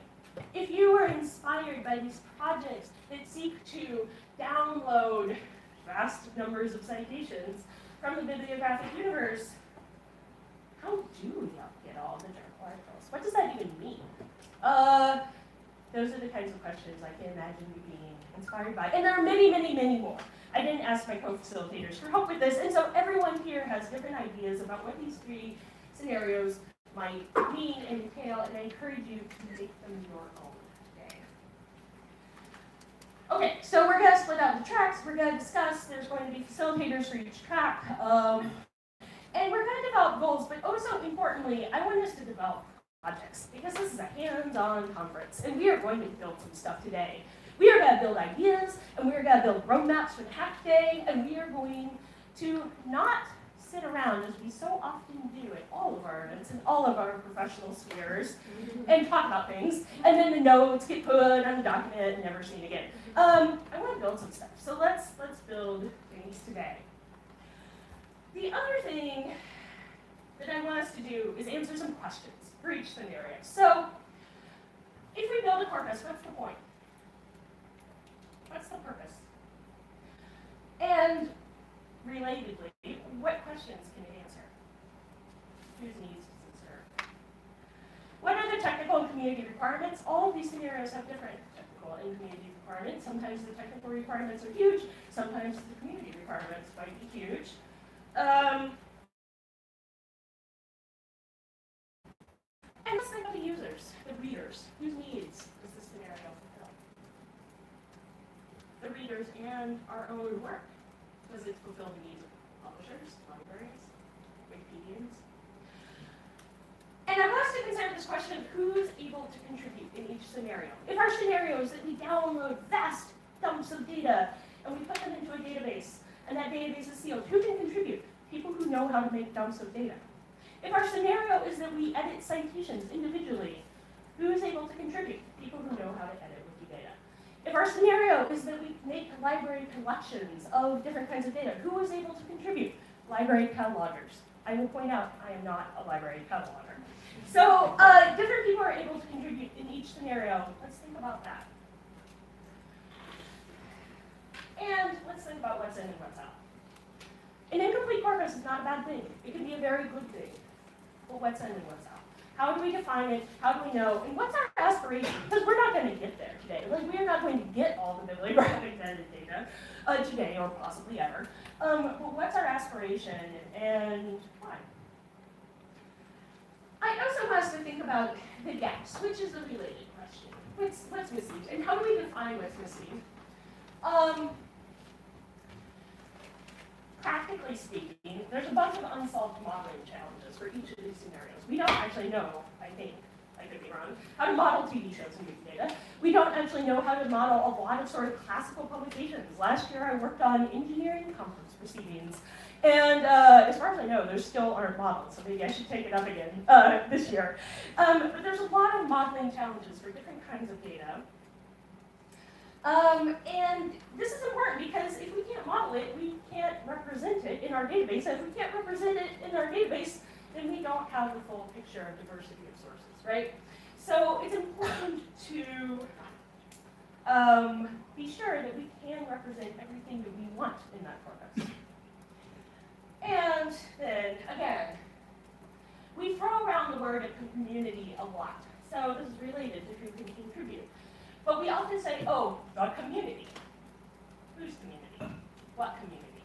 if you were inspired by these projects that seek to download vast numbers of citations from the bibliographic universe, how do we get all the journal articles? What does that even mean? Those are the kinds of questions I can imagine you being inspired by. And there are many, many, many more. I didn't ask my co-facilitators for help with this, and so everyone here has different ideas about what these 3 scenarios might mean and entail, and I encourage you to make them your own today. Okay, so we're going to split out the tracks. We're going to discuss. There's going to be facilitators for each track. And we're going to develop goals, but also importantly, I want us to develop projects, because this is a hands-on conference, and we are going to build some stuff today. We are going to build ideas, and we are going to build roadmaps for the hack day, and we are going to not sit around, as we so often do at all of our events and all of our professional spheres, and talk about things, and then the notes get put on the document and never seen again. I want to build some stuff, so let's build things today. The other thing that I want us to do is answer some questions for each scenario. So, if we build a corpus, what's the point? What's the purpose? And relatedly, what questions can it answer? Whose needs does it serve? What are the technical and community requirements? All of these scenarios have different technical and community requirements. Sometimes the technical requirements are huge, sometimes the community requirements might be huge. And let's think of the users, the readers. Whose needs does this scenario fulfill? The readers and our own work. Does it fulfill the needs of publishers, libraries, Wikipedians? And I want us to consider this question of who's able to contribute in each scenario. If our scenario is that we download vast dumps of data and we put them into a database, and that database is sealed, who can contribute? People who know how to make dumps of data. If our scenario is that we edit citations individually, Who is able to contribute? People who know how to edit Wikidata. If our scenario is that we make library collections of different kinds of data, who is able to contribute? Library catalogers. I will point out, I am not a library cataloger. So different people are able to contribute in each scenario. Let's think about that. And let's think about what's in and what's out. An incomplete corpus is not a bad thing. It can be a very good thing. But what's in and what's out? How do we define it? How do we know? And what's our aspiration? Because we're not going to get there today. Like, we are not going to get all the bibliographic metadata today or possibly ever. But what's our aspiration and why? I also want us to think about the gaps, which is a related question. What's missing? And how do we define what's missing? Practically speaking, there's a bunch of unsolved modeling challenges for each of these scenarios. We don't actually know, I think, I could be wrong, how to model TV shows in Wikidata. We don't actually know how to model a lot of sort of classical publications. Last year I worked on engineering conference proceedings, and as far as I know, those still aren't modeled, so maybe I should take it up again this year. But there's a lot of modeling challenges for different kinds of data. And this is important because if we can't model it, we can't represent it in our database. And if we can't represent it in our database, then we don't have the full picture of diversity of sources, right? So it's important to be sure that we can represent everything that we want in that corpus. And then, again, we throw around the word community a lot. So this is related to who can contribute. But we often say, oh, the community. Whose community? What community?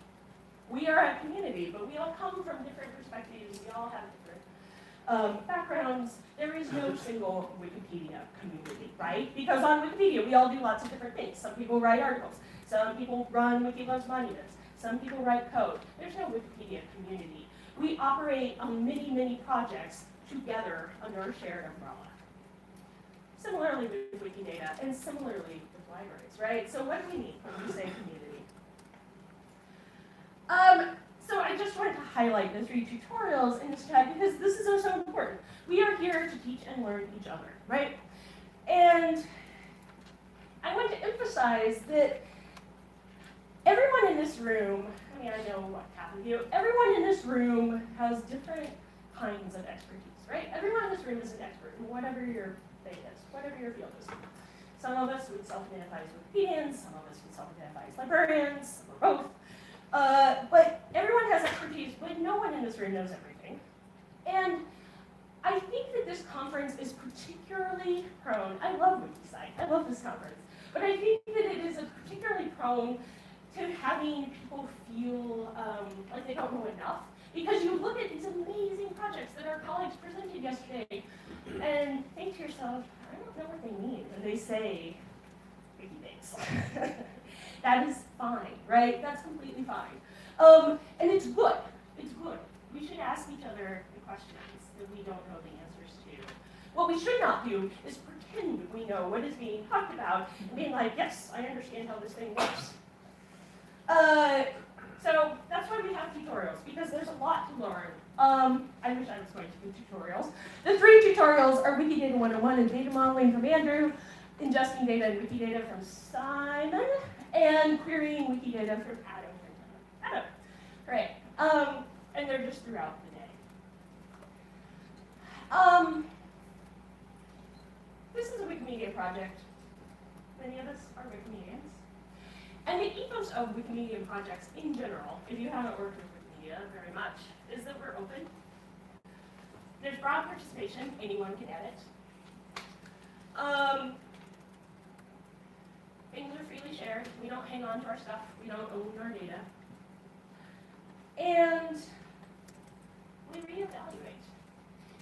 We are a community, but we all come from different perspectives. We all have different backgrounds. There is no single Wikipedia community, right? Because on Wikipedia, we all do lots of different things. Some people write articles. Some people run Wikilove's monuments. Some people write code. There's no Wikipedia community. We operate on many, many projects together under a shared umbrella. Similarly with Wikidata, and similarly with libraries, right? So what do we mean when we say community? So I just wanted to highlight the 3 tutorials in this chat because this is also important. We are here to teach and learn each other, right? And I want to emphasize that everyone in this room, I mean, I know what half of you, everyone in this room has different kinds of expertise, right? Everyone in this room is an expert in whatever your thing is, whatever your field is. Some of us would self-identify as Wikipedians, some of us would self-identify as librarians, some are both. But everyone has expertise, but no one in this room knows everything. And I think that this conference is particularly prone, I love Wikicite, I love this conference, but I think that it is particularly prone to having people feel like they don't know enough. Because you look at these amazing projects that our colleagues presented yesterday and think to yourself, I don't know what they mean when they say Wikibase. That is fine, right? That's completely fine. And it's good. It's good. We should ask each other the questions that we don't know the answers to. What we should not do is pretend we know what is being talked about and being like, yes, I understand how this thing works. So that's why we have tutorials, because there's a lot to learn. I wish I was going to do tutorials. The 3 tutorials are Wikidata 101 and data modeling from Andrew, ingesting data in Wikidata from Simon, and querying Wikidata from Adam. Great. And they're just throughout the day. This is a Wikimedia project. Many of us are Wikimedians. And the ethos of Wikimedia projects in general, if you haven't worked with Wikimedia very much, is that we're open. There's broad participation, anyone can edit. Things are freely shared, we don't hang on to our stuff, we don't own our data. And we reevaluate.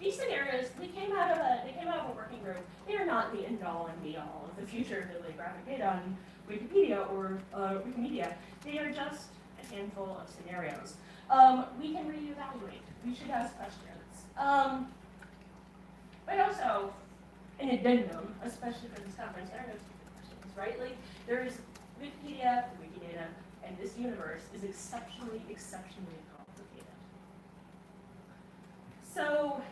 These scenarios, they came out of a working group. They are not the end all and be all of the future of bibliographic data on Wikipedia or Wikimedia. They are just a handful of scenarios. We can reevaluate. We should ask questions. But also, an addendum, especially for this conference, there are no stupid questions, right? Like, there's Wikipedia, Wikidata, and this universe is exceptionally, exceptionally complicated. So,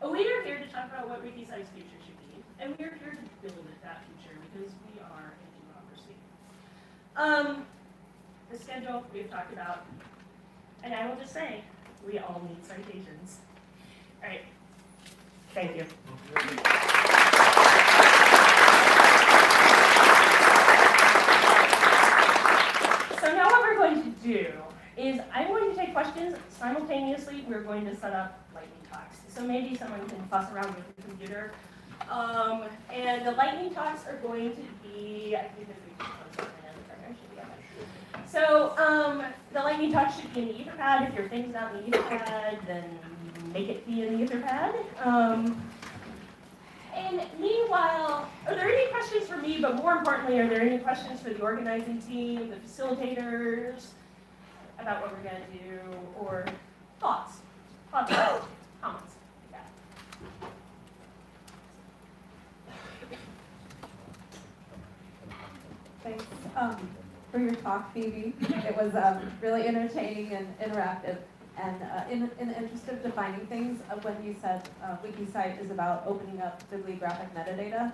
We are here to talk about what Wikicite's future should be, and we are here to build that future because we are a democracy. The schedule we've talked about, and I will just say, we all need citations. All right, thank you. So now what we're going to do is I'm going to take questions simultaneously. We're going to set up lightning talks. So maybe someone can fuss around with the computer. And the lightning talks are going to be, I think so the lightning talk should be in the Etherpad. If your thing's not in the Etherpad, then make it be in the Etherpad. And meanwhile, are there any questions for me? But more importantly, are there any questions for the organizing team, the facilitators, about what we're going to do, or thoughts, comments? Yeah. Thanks for your talk, Phoebe. It was really entertaining and interactive. And in the interest of defining things, when you said Wikicite is about opening up bibliographic metadata,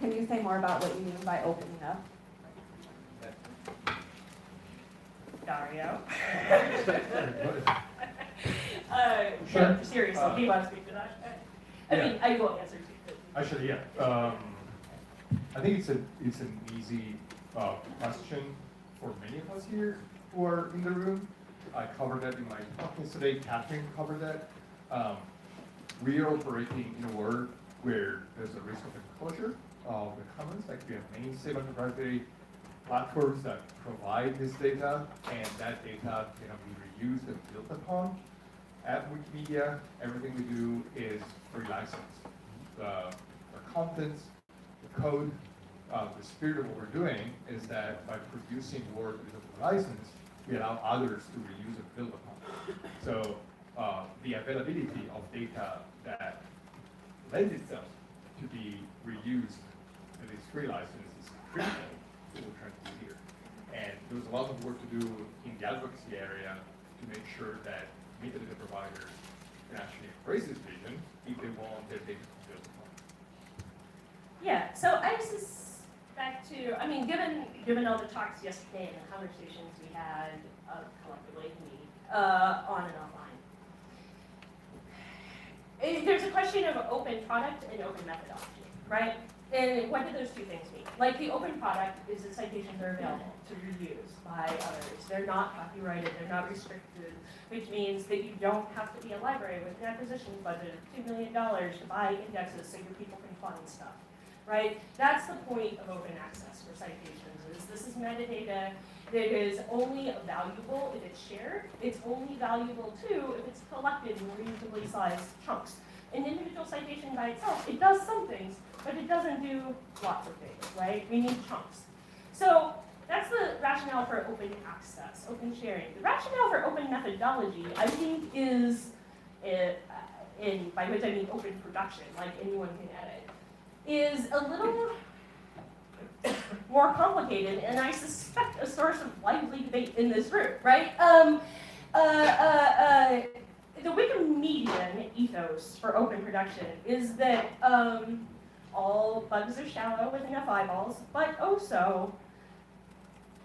can you say more about what you mean by opening up? Dario. Sure. No, seriously, do you want to speak to that? I mean, I will answer too. Actually, yeah. I think it's an easy question for many of us here who are in the room. I covered that in my talk yesterday. Catherine covered that. We are operating in a world where there's a risk of enclosure of the commons. Like we have many semi-proprietary platforms that provide this data, and that data cannot be reused and built upon. At Wikimedia, everything we do is free license. The contents, the code, the spirit of what we're doing is that by producing work with a license, we allow others to reuse and build upon. So the availability of data that lends itself to be reused with this free license is critical to what we're trying to do here. And there's a lot of work to do in the advocacy area to make sure that metadata providers can actually embrace this vision if they want their data to be built upon. Yeah, so I suspect to, I mean, given all the talks yesterday and the conversations we had collectively, on and offline, there's a question of open product and open methodology, right? And what do those two things mean? Like the open product is that citations are available to reuse by others. They're not copyrighted, they're not restricted, which means that you don't have to be a library with an acquisition budget of $2 million to buy indexes so your people can find stuff, right? That's the point of open access for citations, is this is metadata that is only valuable if it's shared. It's only valuable too if it's collected in reasonably sized chunks. An individual citation by itself, it does some things, but it doesn't do lots of things, right? We need chunks. So that's the rationale for open access, open sharing. The rationale for open methodology, I think, is, by which I mean open production, like anyone can edit, is a little more complicated, and I suspect a source of lively debate in this room, right? The Wikimedian ethos for open production is that all bugs are shallow with enough eyeballs, but also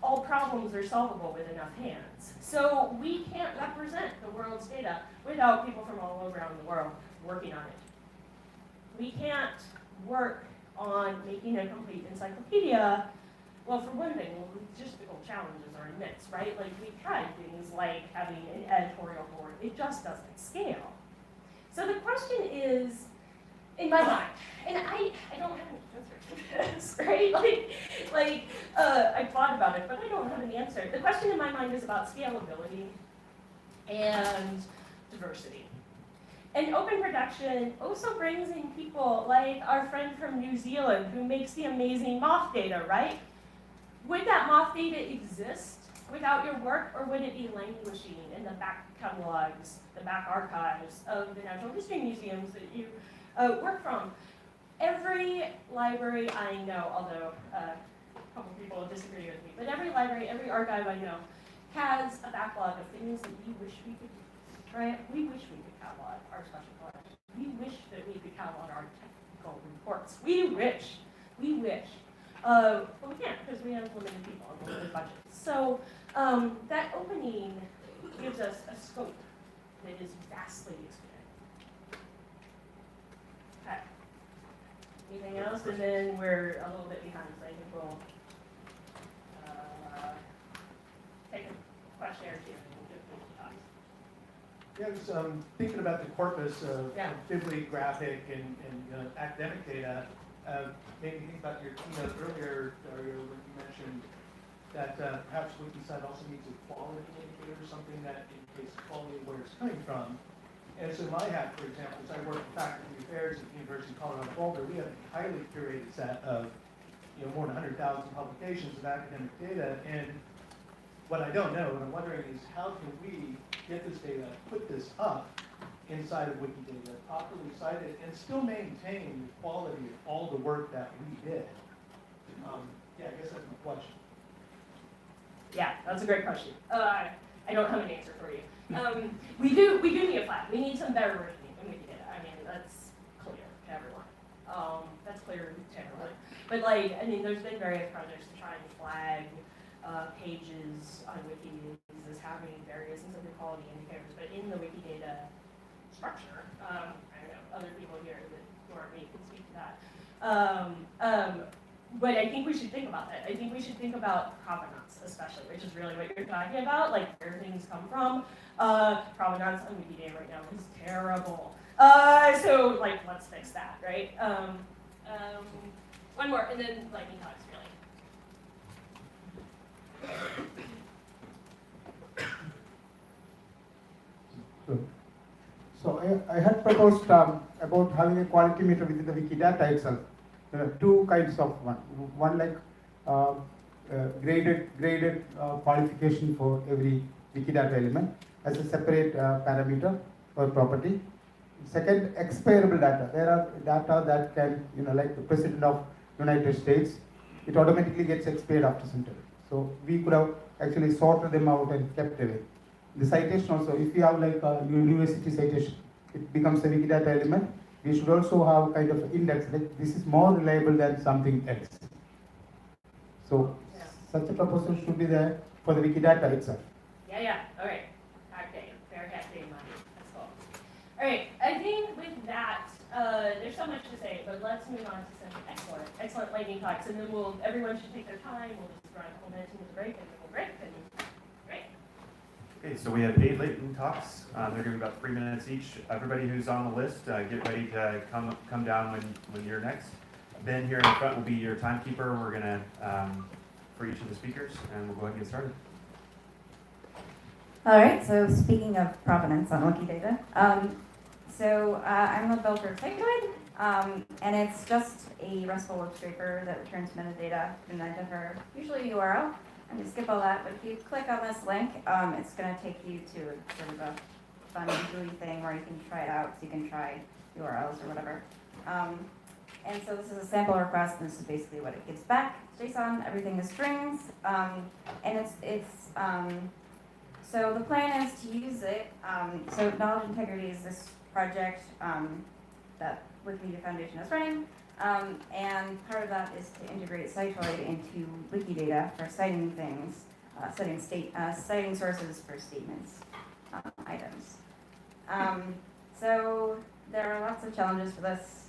all problems are solvable with enough hands. So we can't represent the world's data without people from all around the world working on it. We can't work on making a complete encyclopedia. Well, for one thing, logistical challenges are immense, right? Like we've tried things like having an editorial board. It just doesn't scale. So the question is, in my mind, and I don't have an answer to this, right? I thought about it, but I don't have an answer. The question in my mind is about scalability and diversity. And open production also brings in people like our friend from New Zealand who makes the amazing moth data, right? Would that moth data exist without your work, or would it be languishing in the back catalogs, the back archives of the natural history museums that you work from? Every library I know, although a couple people disagree with me, but every library, every archive I know has a backlog of things that we wish we could do, right? We wish we could catalog our special collections. We wish that we could count on our technical reports. We wish. But we can't because we have limited people and limited budgets. So that opening gives us a scope that is vastly expanded. Okay. Anything else? And then we're a little bit behind, so I think we'll take a question or two and we'll give them thoughts. Yeah, I was thinking about the corpus of Yeah. bibliographic and academic data. Made me think about your keynote earlier, Dario, when you mentioned that perhaps Wikicite also needs a quality indicator, something that indicates the quality of where it's coming from. And so my hat, for example, is I work in faculty affairs at the University of Colorado Boulder. We have a highly curated set of more than 100,000 publications of academic data. And what I don't know, and I'm wondering, is how can we get this data, put this up inside of Wikidata, properly cite it, and still maintain the quality of all the work that we did? Yeah, I guess that's my question. Yeah, that's a great question. I don't have an answer for you. We do need a flag. We need some better wording in Wikidata. I mean, that's clear to everyone. That's clear to everyone. But like, I mean, there's been various projects to try and flag pages on Wikidata as having various and some quality indicators, but in the Wikidata structure, I don't know, other people here that who aren't me can speak to that. But I think we should think about that. I think we should think about provenance, especially, which is really what you're talking about, like where things come from. Provenance on Wikidata right now is terrible. So like, let's fix that, right? One more, and then lightning talks, really. So I had proposed about having a quality meter within the Wikidata itself. There are two kinds of one like graded qualification for every Wikidata element as a separate parameter or property. Second, expirable data. There are data that can, like the President of United States, it automatically gets expired after some time. So we could have actually sorted them out and kept away. The citation also, if you have like a university citation, it becomes a Wikidata element. We should also have kind of index, like this is more reliable than something else. So such a proposal should be there for the Wikidata itself. Yeah, okay. Okay, fair casting in mind. That's cool. All right, I think with that, there's so much to say, but let's move on to some excellent lightning talks, and then everyone should take their time. We'll just run a couple minutes into the break, and then we'll break, and great. Okay, so we have 8 lightning talks. They're going to be about 3 minutes each. Everybody who's on the list, get ready to come down when you're next. Ben here in the front will be your timekeeper. We're going to, for each of the speakers, and we'll go ahead and get started. All right, so speaking of provenance on Wikidata, I'm the builder of Cycloid, and it's just a RESTful web scraper that returns metadata in a different, usually URL. I'm going to skip all that, but if you click on this link, it's going to take you to sort of a fun, gooey thing where you can try it out, so you can try URLs or whatever. And so this is a sample request, and this is basically what it gives back. JSON, everything is strings, and so the plan is to use it. So Knowledge Integrity is this project that Wikimedia Foundation is running. And part of that is to integrate Citoid into Wikidata for citing things, citing sources for statements, items. So there are lots of challenges for this,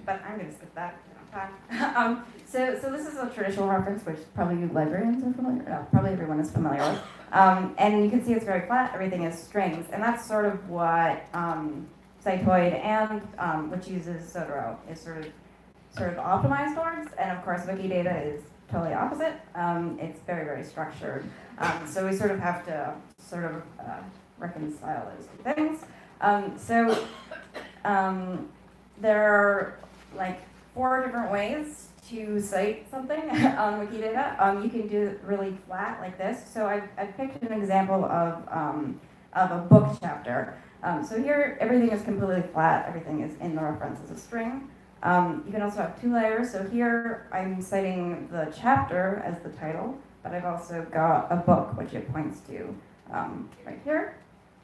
but I'm going to skip that. So this is a traditional reference, which probably you librarians are familiar. Probably everyone is familiar with. And you can see it's very flat. Everything is strings, and that's sort of what Citoid and which uses Zotero is sort of optimized towards, and of course Wikidata is totally opposite. It's very, very structured. So we sort of have to reconcile those two things. There are like 4 different ways to cite something on Wikidata. You can do it really flat like this. So I've picked an example of a book chapter. So here, everything is completely flat. Everything is in the reference as a string. You can also have 2 layers. So here, I'm citing the chapter as the title, but I've also got a book, which it points to right here.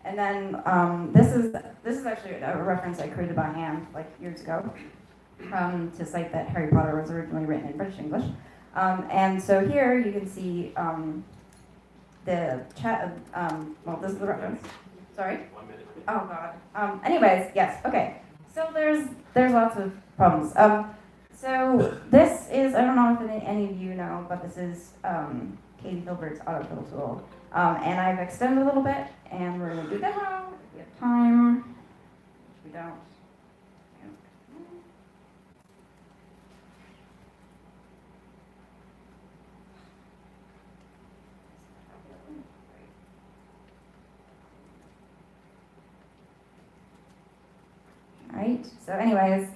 And then this is actually a reference I created by hand like years ago to cite that Harry Potter was originally written in British English. And so here you can see the chat. Well, this is the reference. Sorry. 1 minute. Oh God. Anyways, yes. Okay. So there's lots of problems. So this is, I don't know if any of you know, but this is Katie Filbert's autofill tool. And I've extended a little bit, and we're going to do a demo if we have time. If we don't. Alright, so anyways,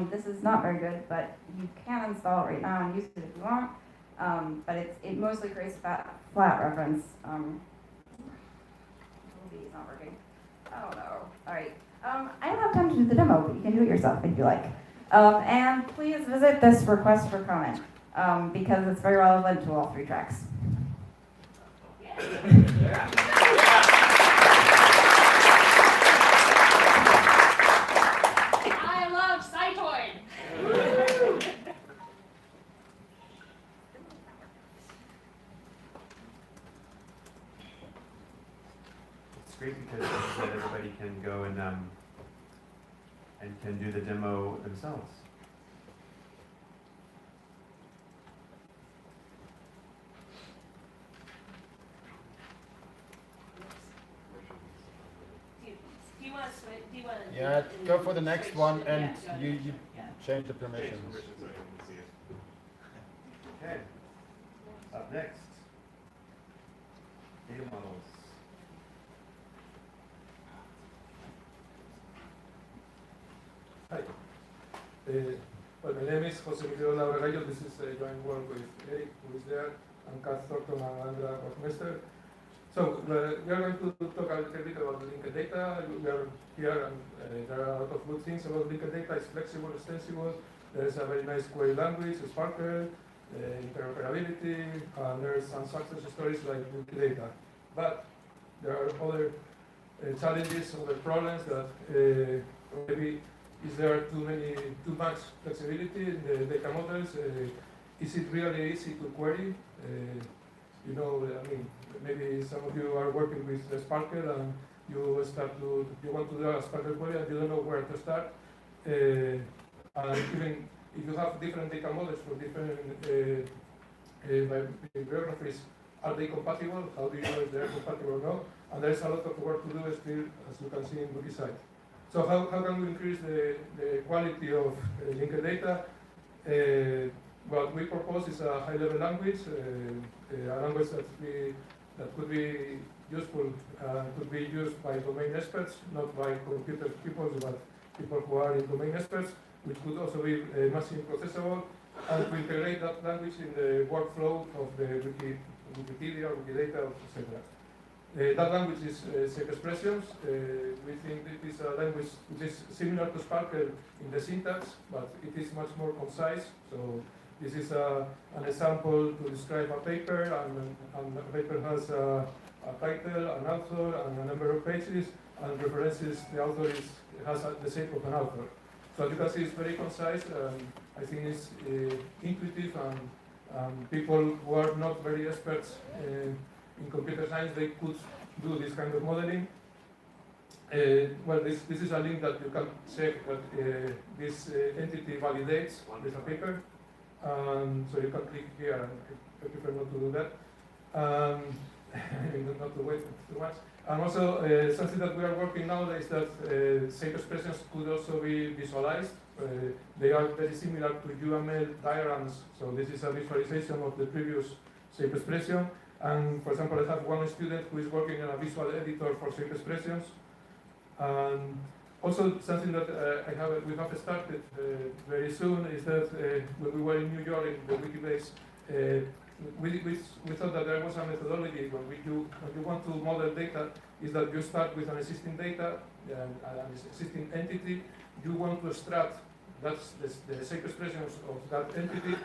this is not very good, but you can install it right now and use it if you want. But it mostly creates a flat reference. Maybe it's not working. I don't know. Alright. I don't have time to do the demo, but you can do it yourself if you like. And please visit this request for comment, because it's very relevant to all 3 tracks. I love Cytoid. It's great because like I said, everybody can go and can do the demo themselves. Do you want to switch? Do you want to? Yeah, go for the next one and Yeah, you yeah. change the permissions. Okay. Up next, data models. Hi. Well, my name is Jose Miguel Laura. This is a joint work with Eric, who is there, and Kat Thornton and Andrea Westminster. So we are going to talk a little bit about linked data. We are here, and there are a lot of good things about linked data. It's flexible, extensible. There is a very nice query language, Sparkle, interoperability, and there are some success stories like Wikidata. But there are other challenges, other problems that maybe is there too much flexibility in the data models? Is it really easy to query? You know, I mean, maybe some of you are working with Sparkle and you want to do a Sparkle query and you don't know where to start. And even if you have different data models for different bibliographies, are they compatible? How do you know if they're compatible or not? And there's a lot of work to do still, as you can see in Wikicite. So how can we increase the quality of linked data? What we propose is a high-level language, a language that could be useful, could be used by domain experts, not by computer people, but people who are in domain experts, which could also be massively processable, and to integrate that language in the workflow of the Wikipedia, Wikidata, etc. That language is Shape Expressions. We think it is a language which is similar to Sparkle in the syntax, but it is much more concise. So this is an example to describe a paper, and the paper has a title, an author, and a number of pages, and references the author has the shape of an author. So as you can see, it's very concise. I think it's intuitive, and people who are not very experts in computer science, they could do this kind of modeling. Well, this is a link that you can check that this entity validates with a paper. So you can click here, and I prefer not to do that. Not to wait too much. And also, something that we are working now is that shape expressions could also be visualized. They are very similar to UML diagrams. So this is a visualization of the previous shape expression. And for example, I have one student who is working in a visual editor for shape expressions. Also, something that we have started very soon is that when we were in New York in the Wikibase, we thought that there was a methodology when you want to model data, is that you start with an existing data, an existing entity. You want to extract that's the shape expressions of that entity.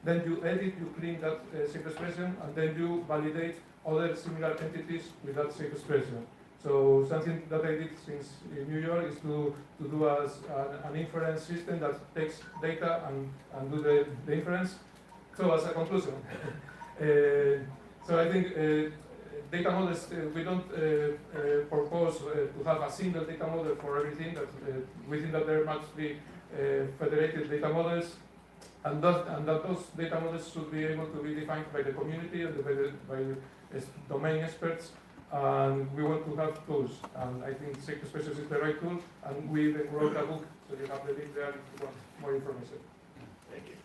Then you edit, you clean that shape expression, and then you validate other similar entities with that shape expression. So something that I did since in New York is to do an inference system that takes data and do the inference. So as a conclusion, so I think data models, we don't propose to have a single data model for everything. That we think that there must be federated data models, and that those data models should be able to be defined by the community and by domain experts. And we want to have tools, and I think Safety Specialist is the right tool, and we even wrote a book, so you have the link there if you want more information. Thank you.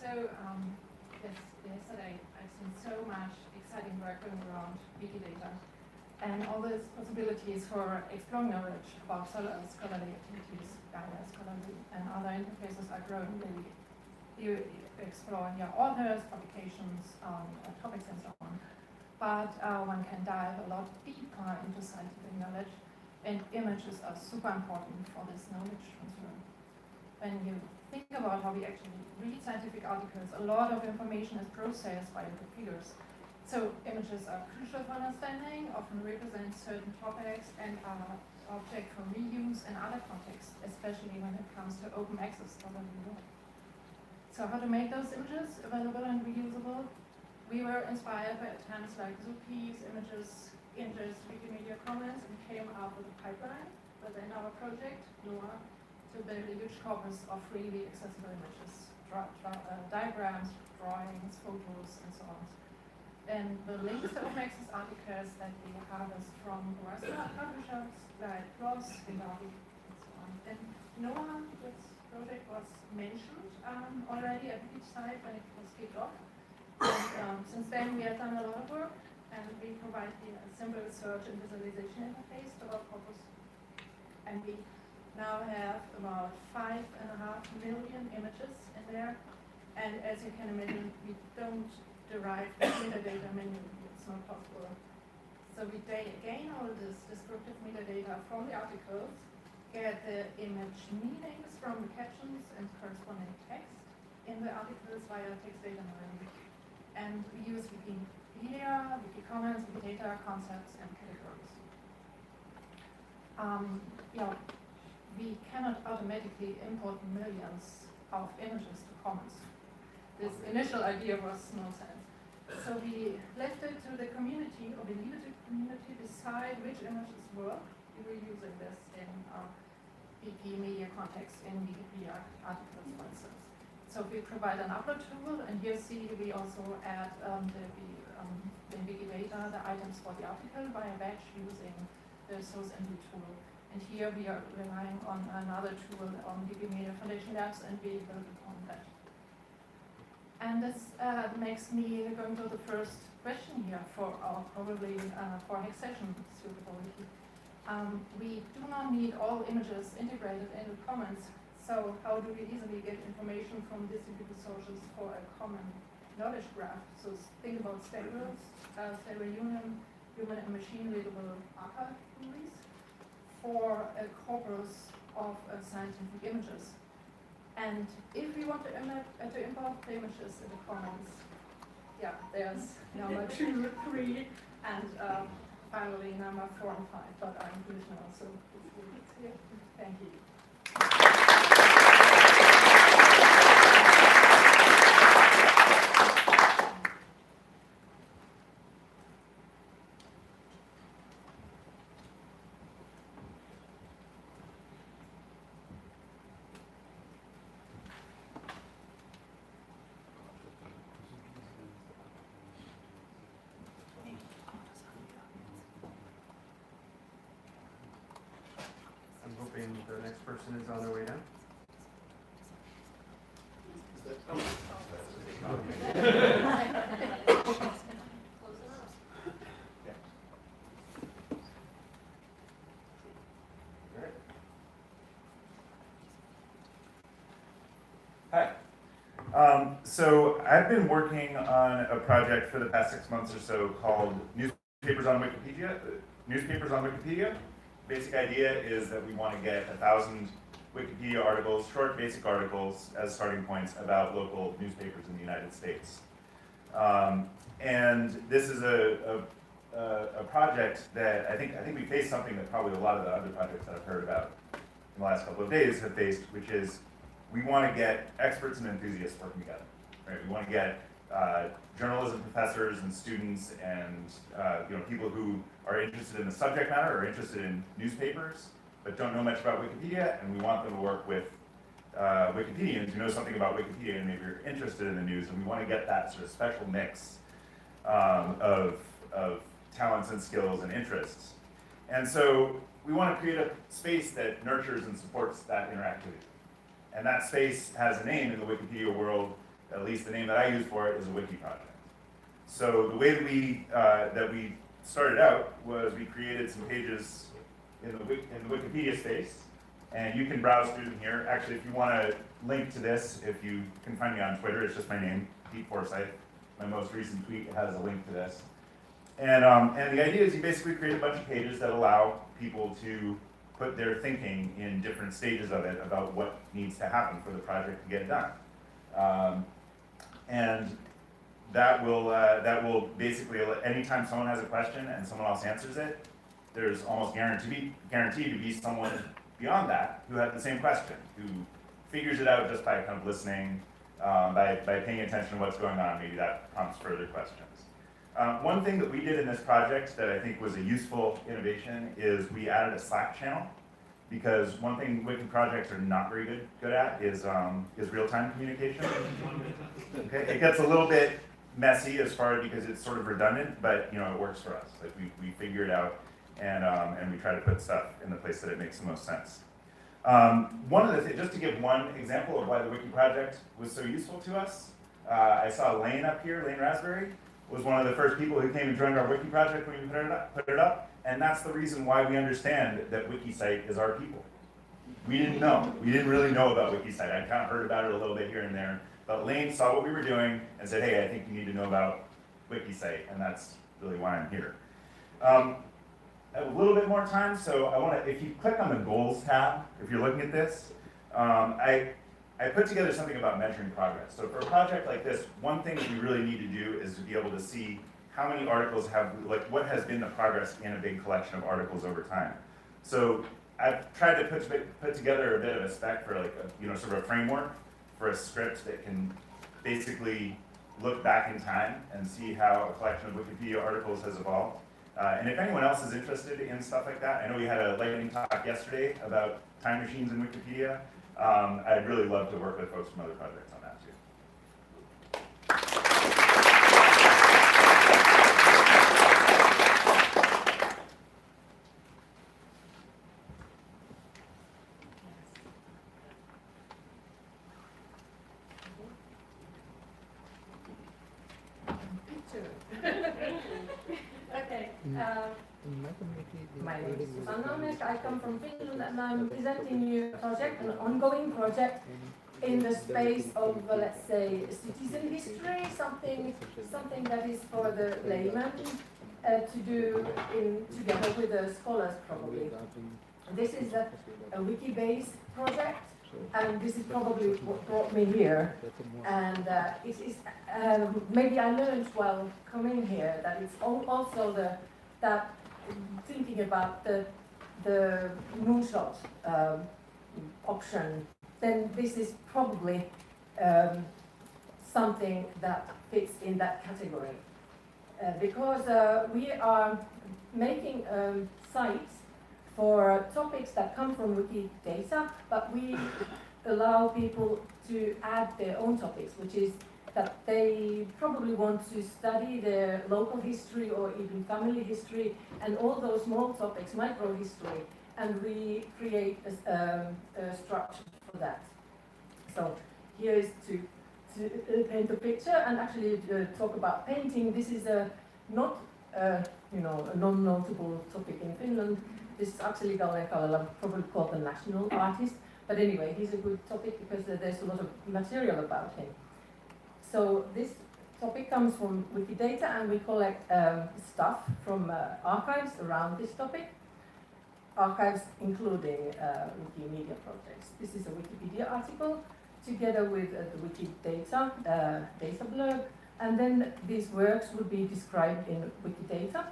So, yesterday I've seen so much exciting work going around Wikidata and all those possibilities for exploring knowledge about scholarly activities, scholarly and other interfaces are growing daily. You explore authors, publications, topics and so on. But one can dive a lot deeper into scientific knowledge, and images are super important for this knowledge transfer. When you think about how we actually read scientific articles, a lot of information is processed by the figures. So images are crucial for understanding, often represent certain topics, and are object for reuse in other contexts, especially when it comes to open access scholarly work. So how to make those images available and reusable? We were inspired by attempts like Zupi's images, Wikimedia Commons, and came up with a pipeline within our project, NOAA, to build a huge corpus of freely accessible images, diagrams, drawings, photos, and so on. And the links to open access articles that we harvest from Western publishers like PLOS, Vidavi, and so on. And NOAA, this project was mentioned already at Wikicite when it was kicked off. And since then we have done a lot of work, and we provide a simple search and visualization interface to our corpus. And we now have about 5.5 million images in there, and as you can imagine, we don't derive the metadata manually. It's not possible. So we gain all this descriptive metadata from the articles, get the image meanings from the captions and corresponding text in the articles via text data mining, and we use Wikipedia, Wikicommons, Wikidata concepts and categories. We cannot automatically import millions of images to Commons. This initial idea was nonsense. So we left it to the community, or we leave it to the community to decide which images work. We were using this in our Wikimedia context in Wikipedia articles, for instance. So we provide an upload tool, and here see we also add the Wikidata, the items for the article via batch using the source envy tool. And here we are relying on another tool on Wikimedia Foundation Labs, and we build upon that. And this makes me going to the first question here for our probably for next session suitability. We do not need all images integrated into Commons. So how do we easily get information from distributed sources for a common knowledge graph? So think about stable union, human and machine readable archive queries for a corpus of scientific images. And if we want to import the images in the Commons, there's number 2, 3, and finally number 4 and 5, but I'm inclusion also. Thank you. person is on their way down. Hi. So I've been working on a project for the past 6 months or so called Newspapers on Wikipedia. Newspapers on Wikipedia. Basic idea is that we want to get 1,000 Wikipedia articles, short basic articles, as starting points about local newspapers in the United States. And this is a project that I think we faced something that probably a lot of the other projects that I've heard about in the last couple of days have faced, which is we want to get experts and enthusiasts working together. Right? We want to get journalism professors and students and people who are interested in the subject matter or interested in newspapers but don't know much about Wikipedia, and we want them to work with Wikipedians who know something about Wikipedia and maybe are interested in the news, and we want to get that sort of special mix of talents and skills and interests. And so we want to create a space that nurtures and supports that interactivity. And that space has a name in the Wikipedia world, at least the name that I use for it is a wiki project. So the way that we started out was we created some pages in the Wikipedia space, and you can browse through them here. Actually, if you want to link to this, if you can find me on Twitter, it's just my name, Pete Forsyth. My most recent tweet has a link to this. And the idea is you basically create a bunch of pages that allow people to put their thinking in different stages of it about what needs to happen for the project to get done. And that will basically, anytime someone has a question and someone else answers it, there's almost guaranteed to be someone beyond that who had the same question, who figures it out just by kind of listening, by paying attention to what's going on. Maybe that prompts further questions. One thing that we did in this project that I think was a useful innovation is we added a Slack channel, because one thing wiki projects are not very good at is real-time communication. Okay? It gets a little bit messy as far as because it's sort of redundant, but it works for us. Like we figure it out, and we try to put stuff in the place that it makes the most sense. One of the things, just to give one example of why the wiki project was so useful to us, I saw Lane up here, Lane Raspberry, was one of the first people who came and joined our wiki project when we put it up, and that's the reason why we understand that Wikicite is our people. We didn't know. We didn't really know about Wikicite. I kind of heard about it a little bit here and there, but Lane saw what we were doing and said, hey, I think you need to know about Wikicite, and that's really why I'm here. I have a little bit more time, so I want to, if you click on the Goals tab, if you're looking at this, I put together something about measuring progress. So for a project like this, one thing that we really need to do is to be able to see how many articles what has been the progress in a big collection of articles over time. So I've tried to put together a bit of a spec for sort of a framework for a script that can basically look back in time and see how a collection of Wikipedia articles has evolved. And if anyone else is interested in stuff like that, I know we had a lightning talk yesterday about time machines in Wikipedia. I'd really love to work with folks from other projects on that too. Okay. My name is Susanna. I come from Finland, and I'm presenting you a project, an ongoing project in the space of, let's say, citizen history, something that is for the layman to do together with the scholars, probably. This is a wiki-based project, and this is probably what brought me here. And it is maybe I learned while coming here that it's also that thinking about the moonshot option, then this is probably something that fits in that category. Because we are making sites for topics that come from Wikidata, but we allow people to add their own topics, which is that they probably want to study their local history or even family history and all those small topics, micro history, and we create a structure for that. So here is to paint a picture and actually talk about painting. This is not a non-notable topic in Finland. This is actually Kalle Kallela, probably called the national artist. But anyway, he's a good topic because there's a lot of material about him. So this topic comes from Wikidata, and we collect stuff from archives around this topic. Archives including Wikimedia projects. This is a Wikipedia article together with the Wikidata data blurb, and then these works would be described in Wikidata,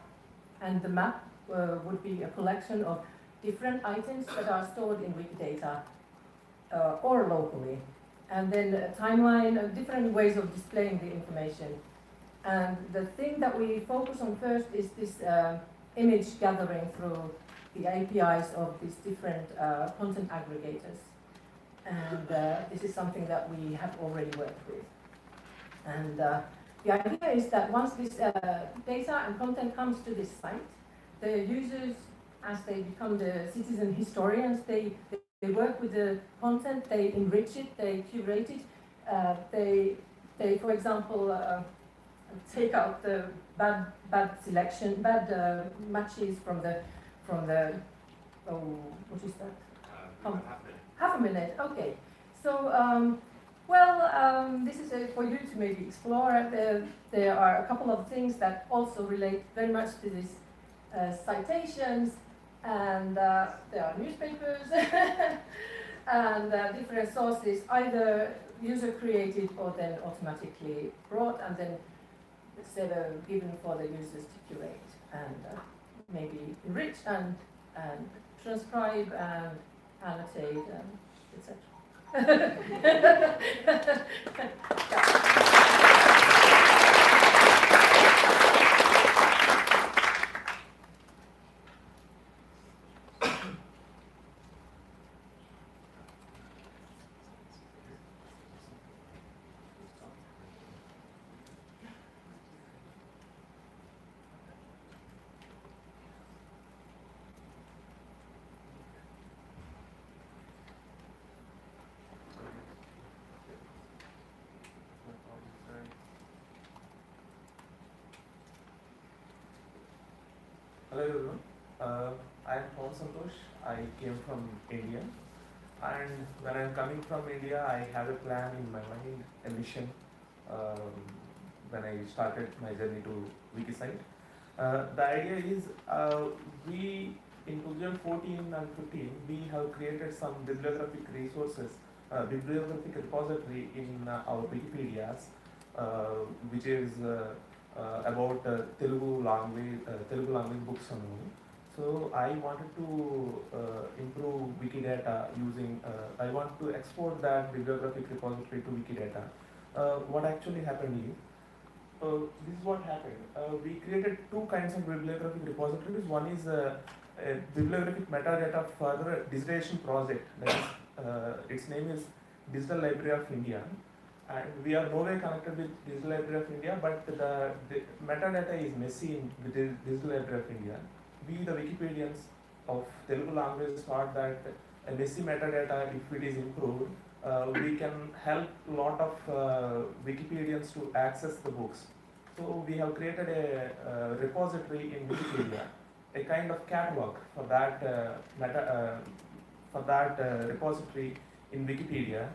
and the map would be a collection of different items that are stored in Wikidata or locally, and then a timeline of different ways of displaying the information. And the thing that we focus on first is this image gathering through the APIs of these different content aggregators. And this is something that we have already worked with. And the idea is that once this data and content comes to this site, the users, as they become the citizen historians, they work with the content, they enrich it, they curate it, they for example, take out the bad selection, bad matches from the what is that? Half a minute, okay. So, this is for you to maybe explore. There are a couple of things that also relate very much to these citations, and there are newspapers and different sources, either user created or then automatically brought and then given for the users to curate and maybe enrich and transcribe and annotate and etc. Hello everyone, I am Paul Santosh. I came from India, and when I am coming from India, I have a plan in my mind, a mission, when I started my journey to Wikicite. The idea is, we in 2014 and 15, we have created some bibliographic resources, bibliographic repository in our Wikipedias, which is about Telugu language books and all. So I wanted to improve Wikidata using, I want to export that bibliographic repository to Wikidata. What actually happened is, this is what happened. We created two kinds of bibliographic repositories. One is a bibliographic metadata for the digitization project. That is, its name is Digital Library of India. And we are no way connected with Digital Library of India, but the metadata is messy in the Digital Library of India. We, the Wikipedians of Telugu language, thought that a messy metadata, if it is improved, we can help a lot of Wikipedians to access the books. So we have created a repository in Wikipedia, a kind of catalog for that repository in Wikipedia.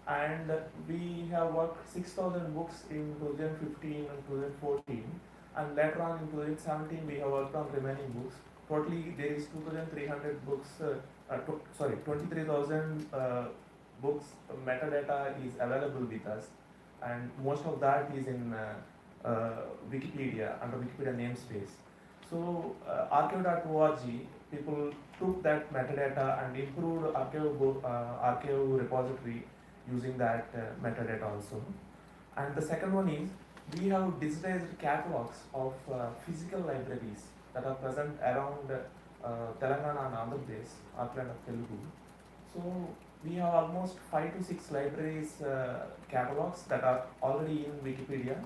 And we have worked 6,000 books in 2015 and 2014, and later on in 2017 we have worked on remaining books. Totally there is 2,300 books, 23,000 books metadata is available with us, and most of that is in Wikipedia, under Wikipedia namespace. So archive.org, people took that metadata and improved archive repository using that metadata also. And the second one is, we have digitized catalogs of physical libraries that are present around Telangana and Andhra Pradesh, Artland of Telugu. So we have almost 5 to 6 libraries catalogs that are already in Wikipedia,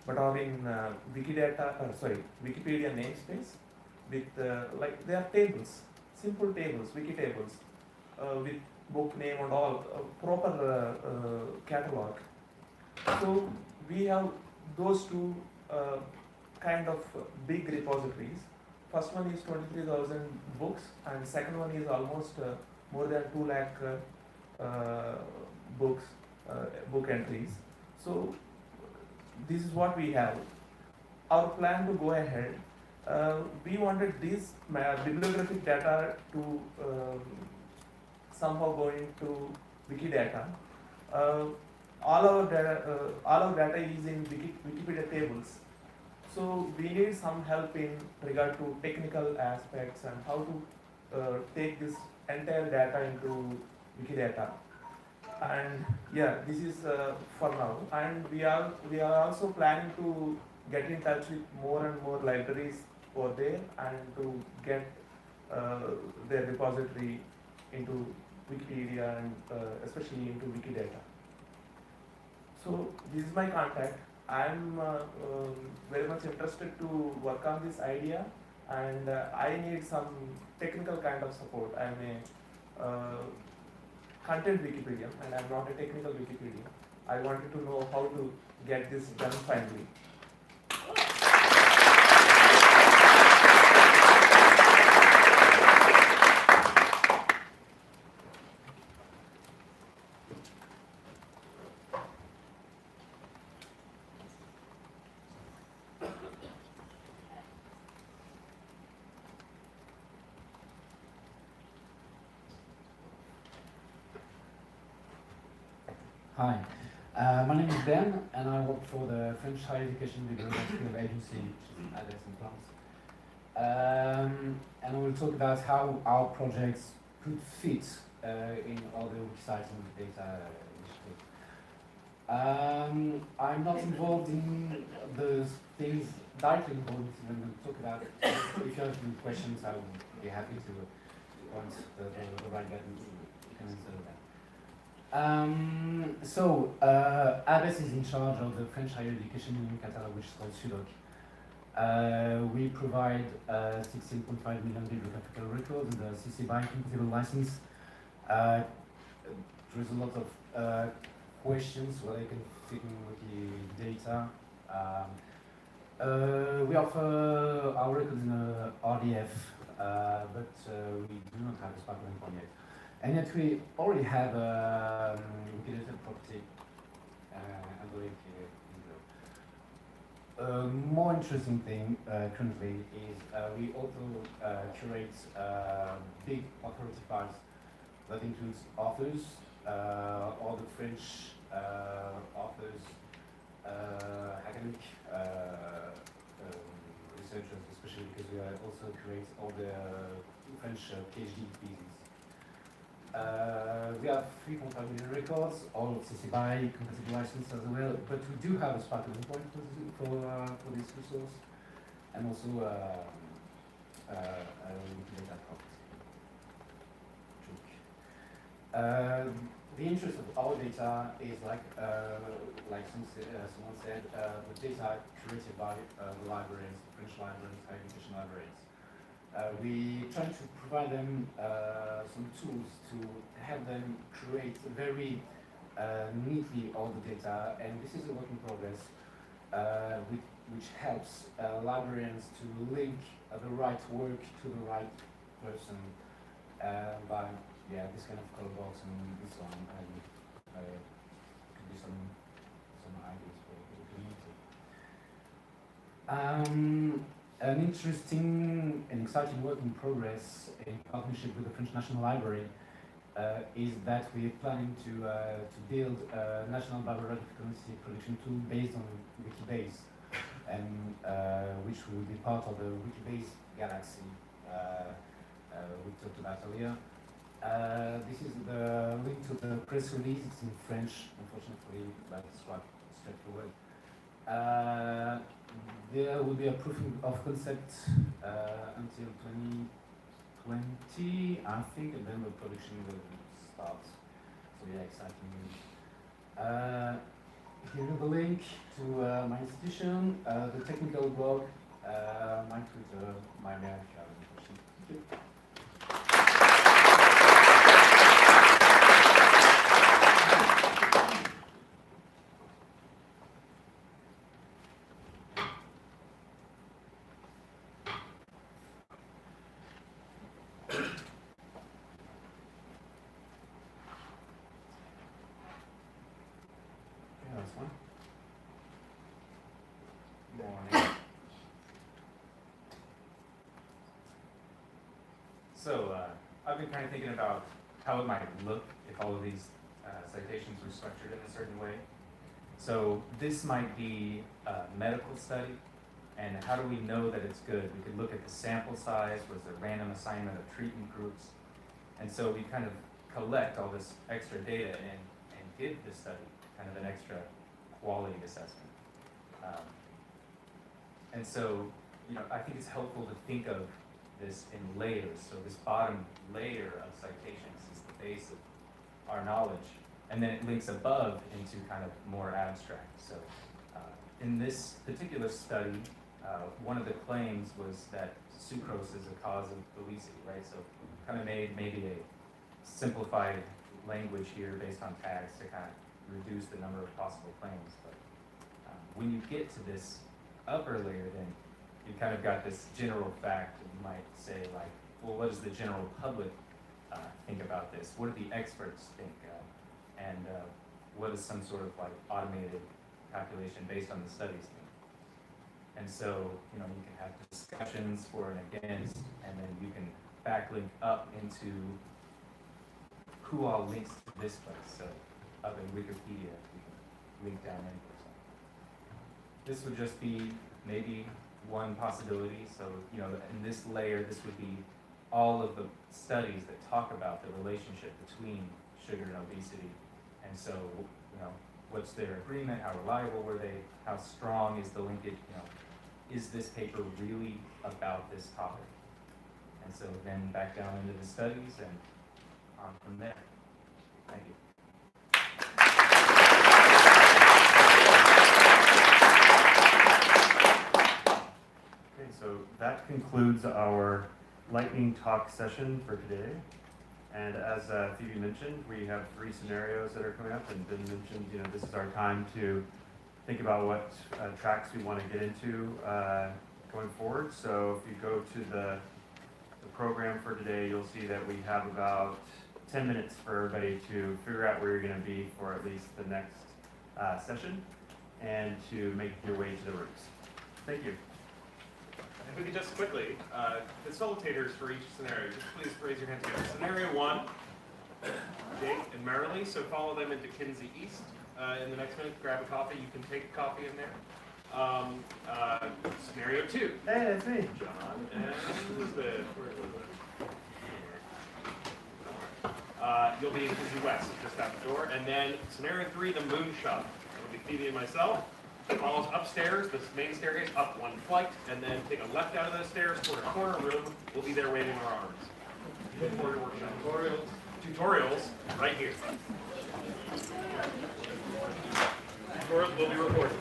but are in Wikipedia namespace with like they are tables. simple tables, wiki tables, with book name and all, proper catalog. So we have those two kind of big repositories. First one is 23,000 books, and second one is almost more than 2 lakh books, book entries. So this is what we have. Our plan to go ahead, we wanted this bibliographic data to somehow go into Wikidata. All our data is in Wikipedia tables. So we need some help in regard to technical aspects and how to take this entire data into Wikidata. And yeah, this is for now. And we are also planning to get in touch with more and more libraries over there and to get their repository into Wikipedia and especially into Wikidata. So this is my contact. I'm very much interested to work on this idea, and I need some technical kind of support. I'm a content Wikipedian and I'm not a technical Wikipedian. I wanted to know how to get this done finally. Hi, my name is Ben, and I work for the French Higher Education Bibliographical Agency, which is Ayers in France. And I will talk about how our projects could fit in all the Wikicite and data initiatives. I'm not involved in the things directly involved when we talk about it. If you have any questions, I will be happy to point the right button to answer that. Ayers is in charge of the French higher education union catalog, which is called SUDOC. We provide 16.5 million bibliographical records and the CC BY compatible license. There's a lot of questions where they can fit in Wikidata. We offer our records in RDF, but we do not have a sparkling form yet. And yet we already have Wikipedia property and the link here. More interesting thing currently is we also curate big authority files that includes authors, all the French authors, academic researchers, especially because we also curate all the French PhD theses. We have 3.5 million records, all CC BY compatible license as well, but we do have a sparkling point for this resource, and also Wikipedia property. The interest of our data is like someone said, the data curated by the libraries, French libraries, higher education libraries. We try to provide them some tools to help them create very neatly all the data, and this is a work in progress, which helps librarians to link the right work to the right person by this kind of color box and so on. Could be some ideas for the community. An interesting and exciting work in progress in partnership with the French National Library is that we are planning to build a national bibliographic currency production tool based on Wikibase, and which will be part of the Wikibase galaxy we talked about earlier. This is the link to the press release. It's in French, unfortunately, but it's quite straightforward. There will be a proof of concept until 2020, I think, and then the production will start. So yeah, exciting news. Here is the link to my institution, the technical blog, my Twitter, my mail if you have any questions. Thank you. morning. So, I've been kind of thinking about how it might look if all of these citations were structured in a certain way. So this might be a medical study, and how do we know that it's good? We could look at the sample size, was there random assignment of treatment groups? And so we kind of collect all this extra data and give the study kind of an extra quality assessment. And so, I think it's helpful to think of this in layers. So this bottom layer of citations is the base of our knowledge, and then it links above into kind of more abstract. So in this particular study, one of the claims was that sucrose is a cause of obesity, right? So kind of made maybe a simplified language here based on tags to kind of reduce the number of possible claims. But when you get to this upper layer, then you kind of got this general fact, and you might say like, well, what does the general public think about this? What do the experts think? And what is some sort of like automated calculation based on the studies think? And so, you can have discussions for and against, and then you can backlink up into who all links to this place. So up in Wikipedia, you can link down in for something. This would just be maybe one possibility. So, in this layer, this would be all of the studies that talk about the relationship between sugar and obesity. And so, what's their agreement? How reliable were they? How strong is the linkage? Is this paper really about this topic? And so then back down into the studies and on from there. Thank you. Okay, so that concludes our lightning talk session for today. And as Phoebe mentioned, we have 3 scenarios that are coming up, and Ben mentioned, this is our time to think about what tracks we want to get into going forward. So if you go to the program for today, you'll see that we have about 10 minutes for everybody to figure out where you're going to be for at least the next session, and to make your way to the rooms. Thank you. If we could just quickly, facilitators for each scenario, just please raise your hand together. Scenario 1, Jake and Marilee, so follow them into Kinsey East. In the next minute, grab a coffee. You can take a coffee in there. Scenario 2. Hey, that's me. John and Elizabeth. Where is Elizabeth? You'll be in Kinsey West, just out the door. And then scenario 3, the moonshot. It'll be Phoebe and myself. Follow us upstairs, this main staircase, up 1 flight, and then take a left out of those stairs toward a corner room. We'll be there waving our arms. Tutorials right here. Tutorials will be recorded.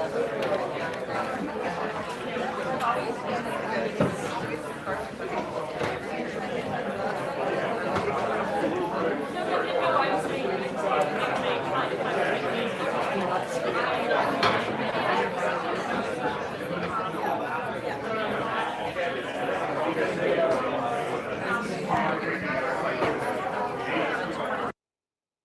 Oh,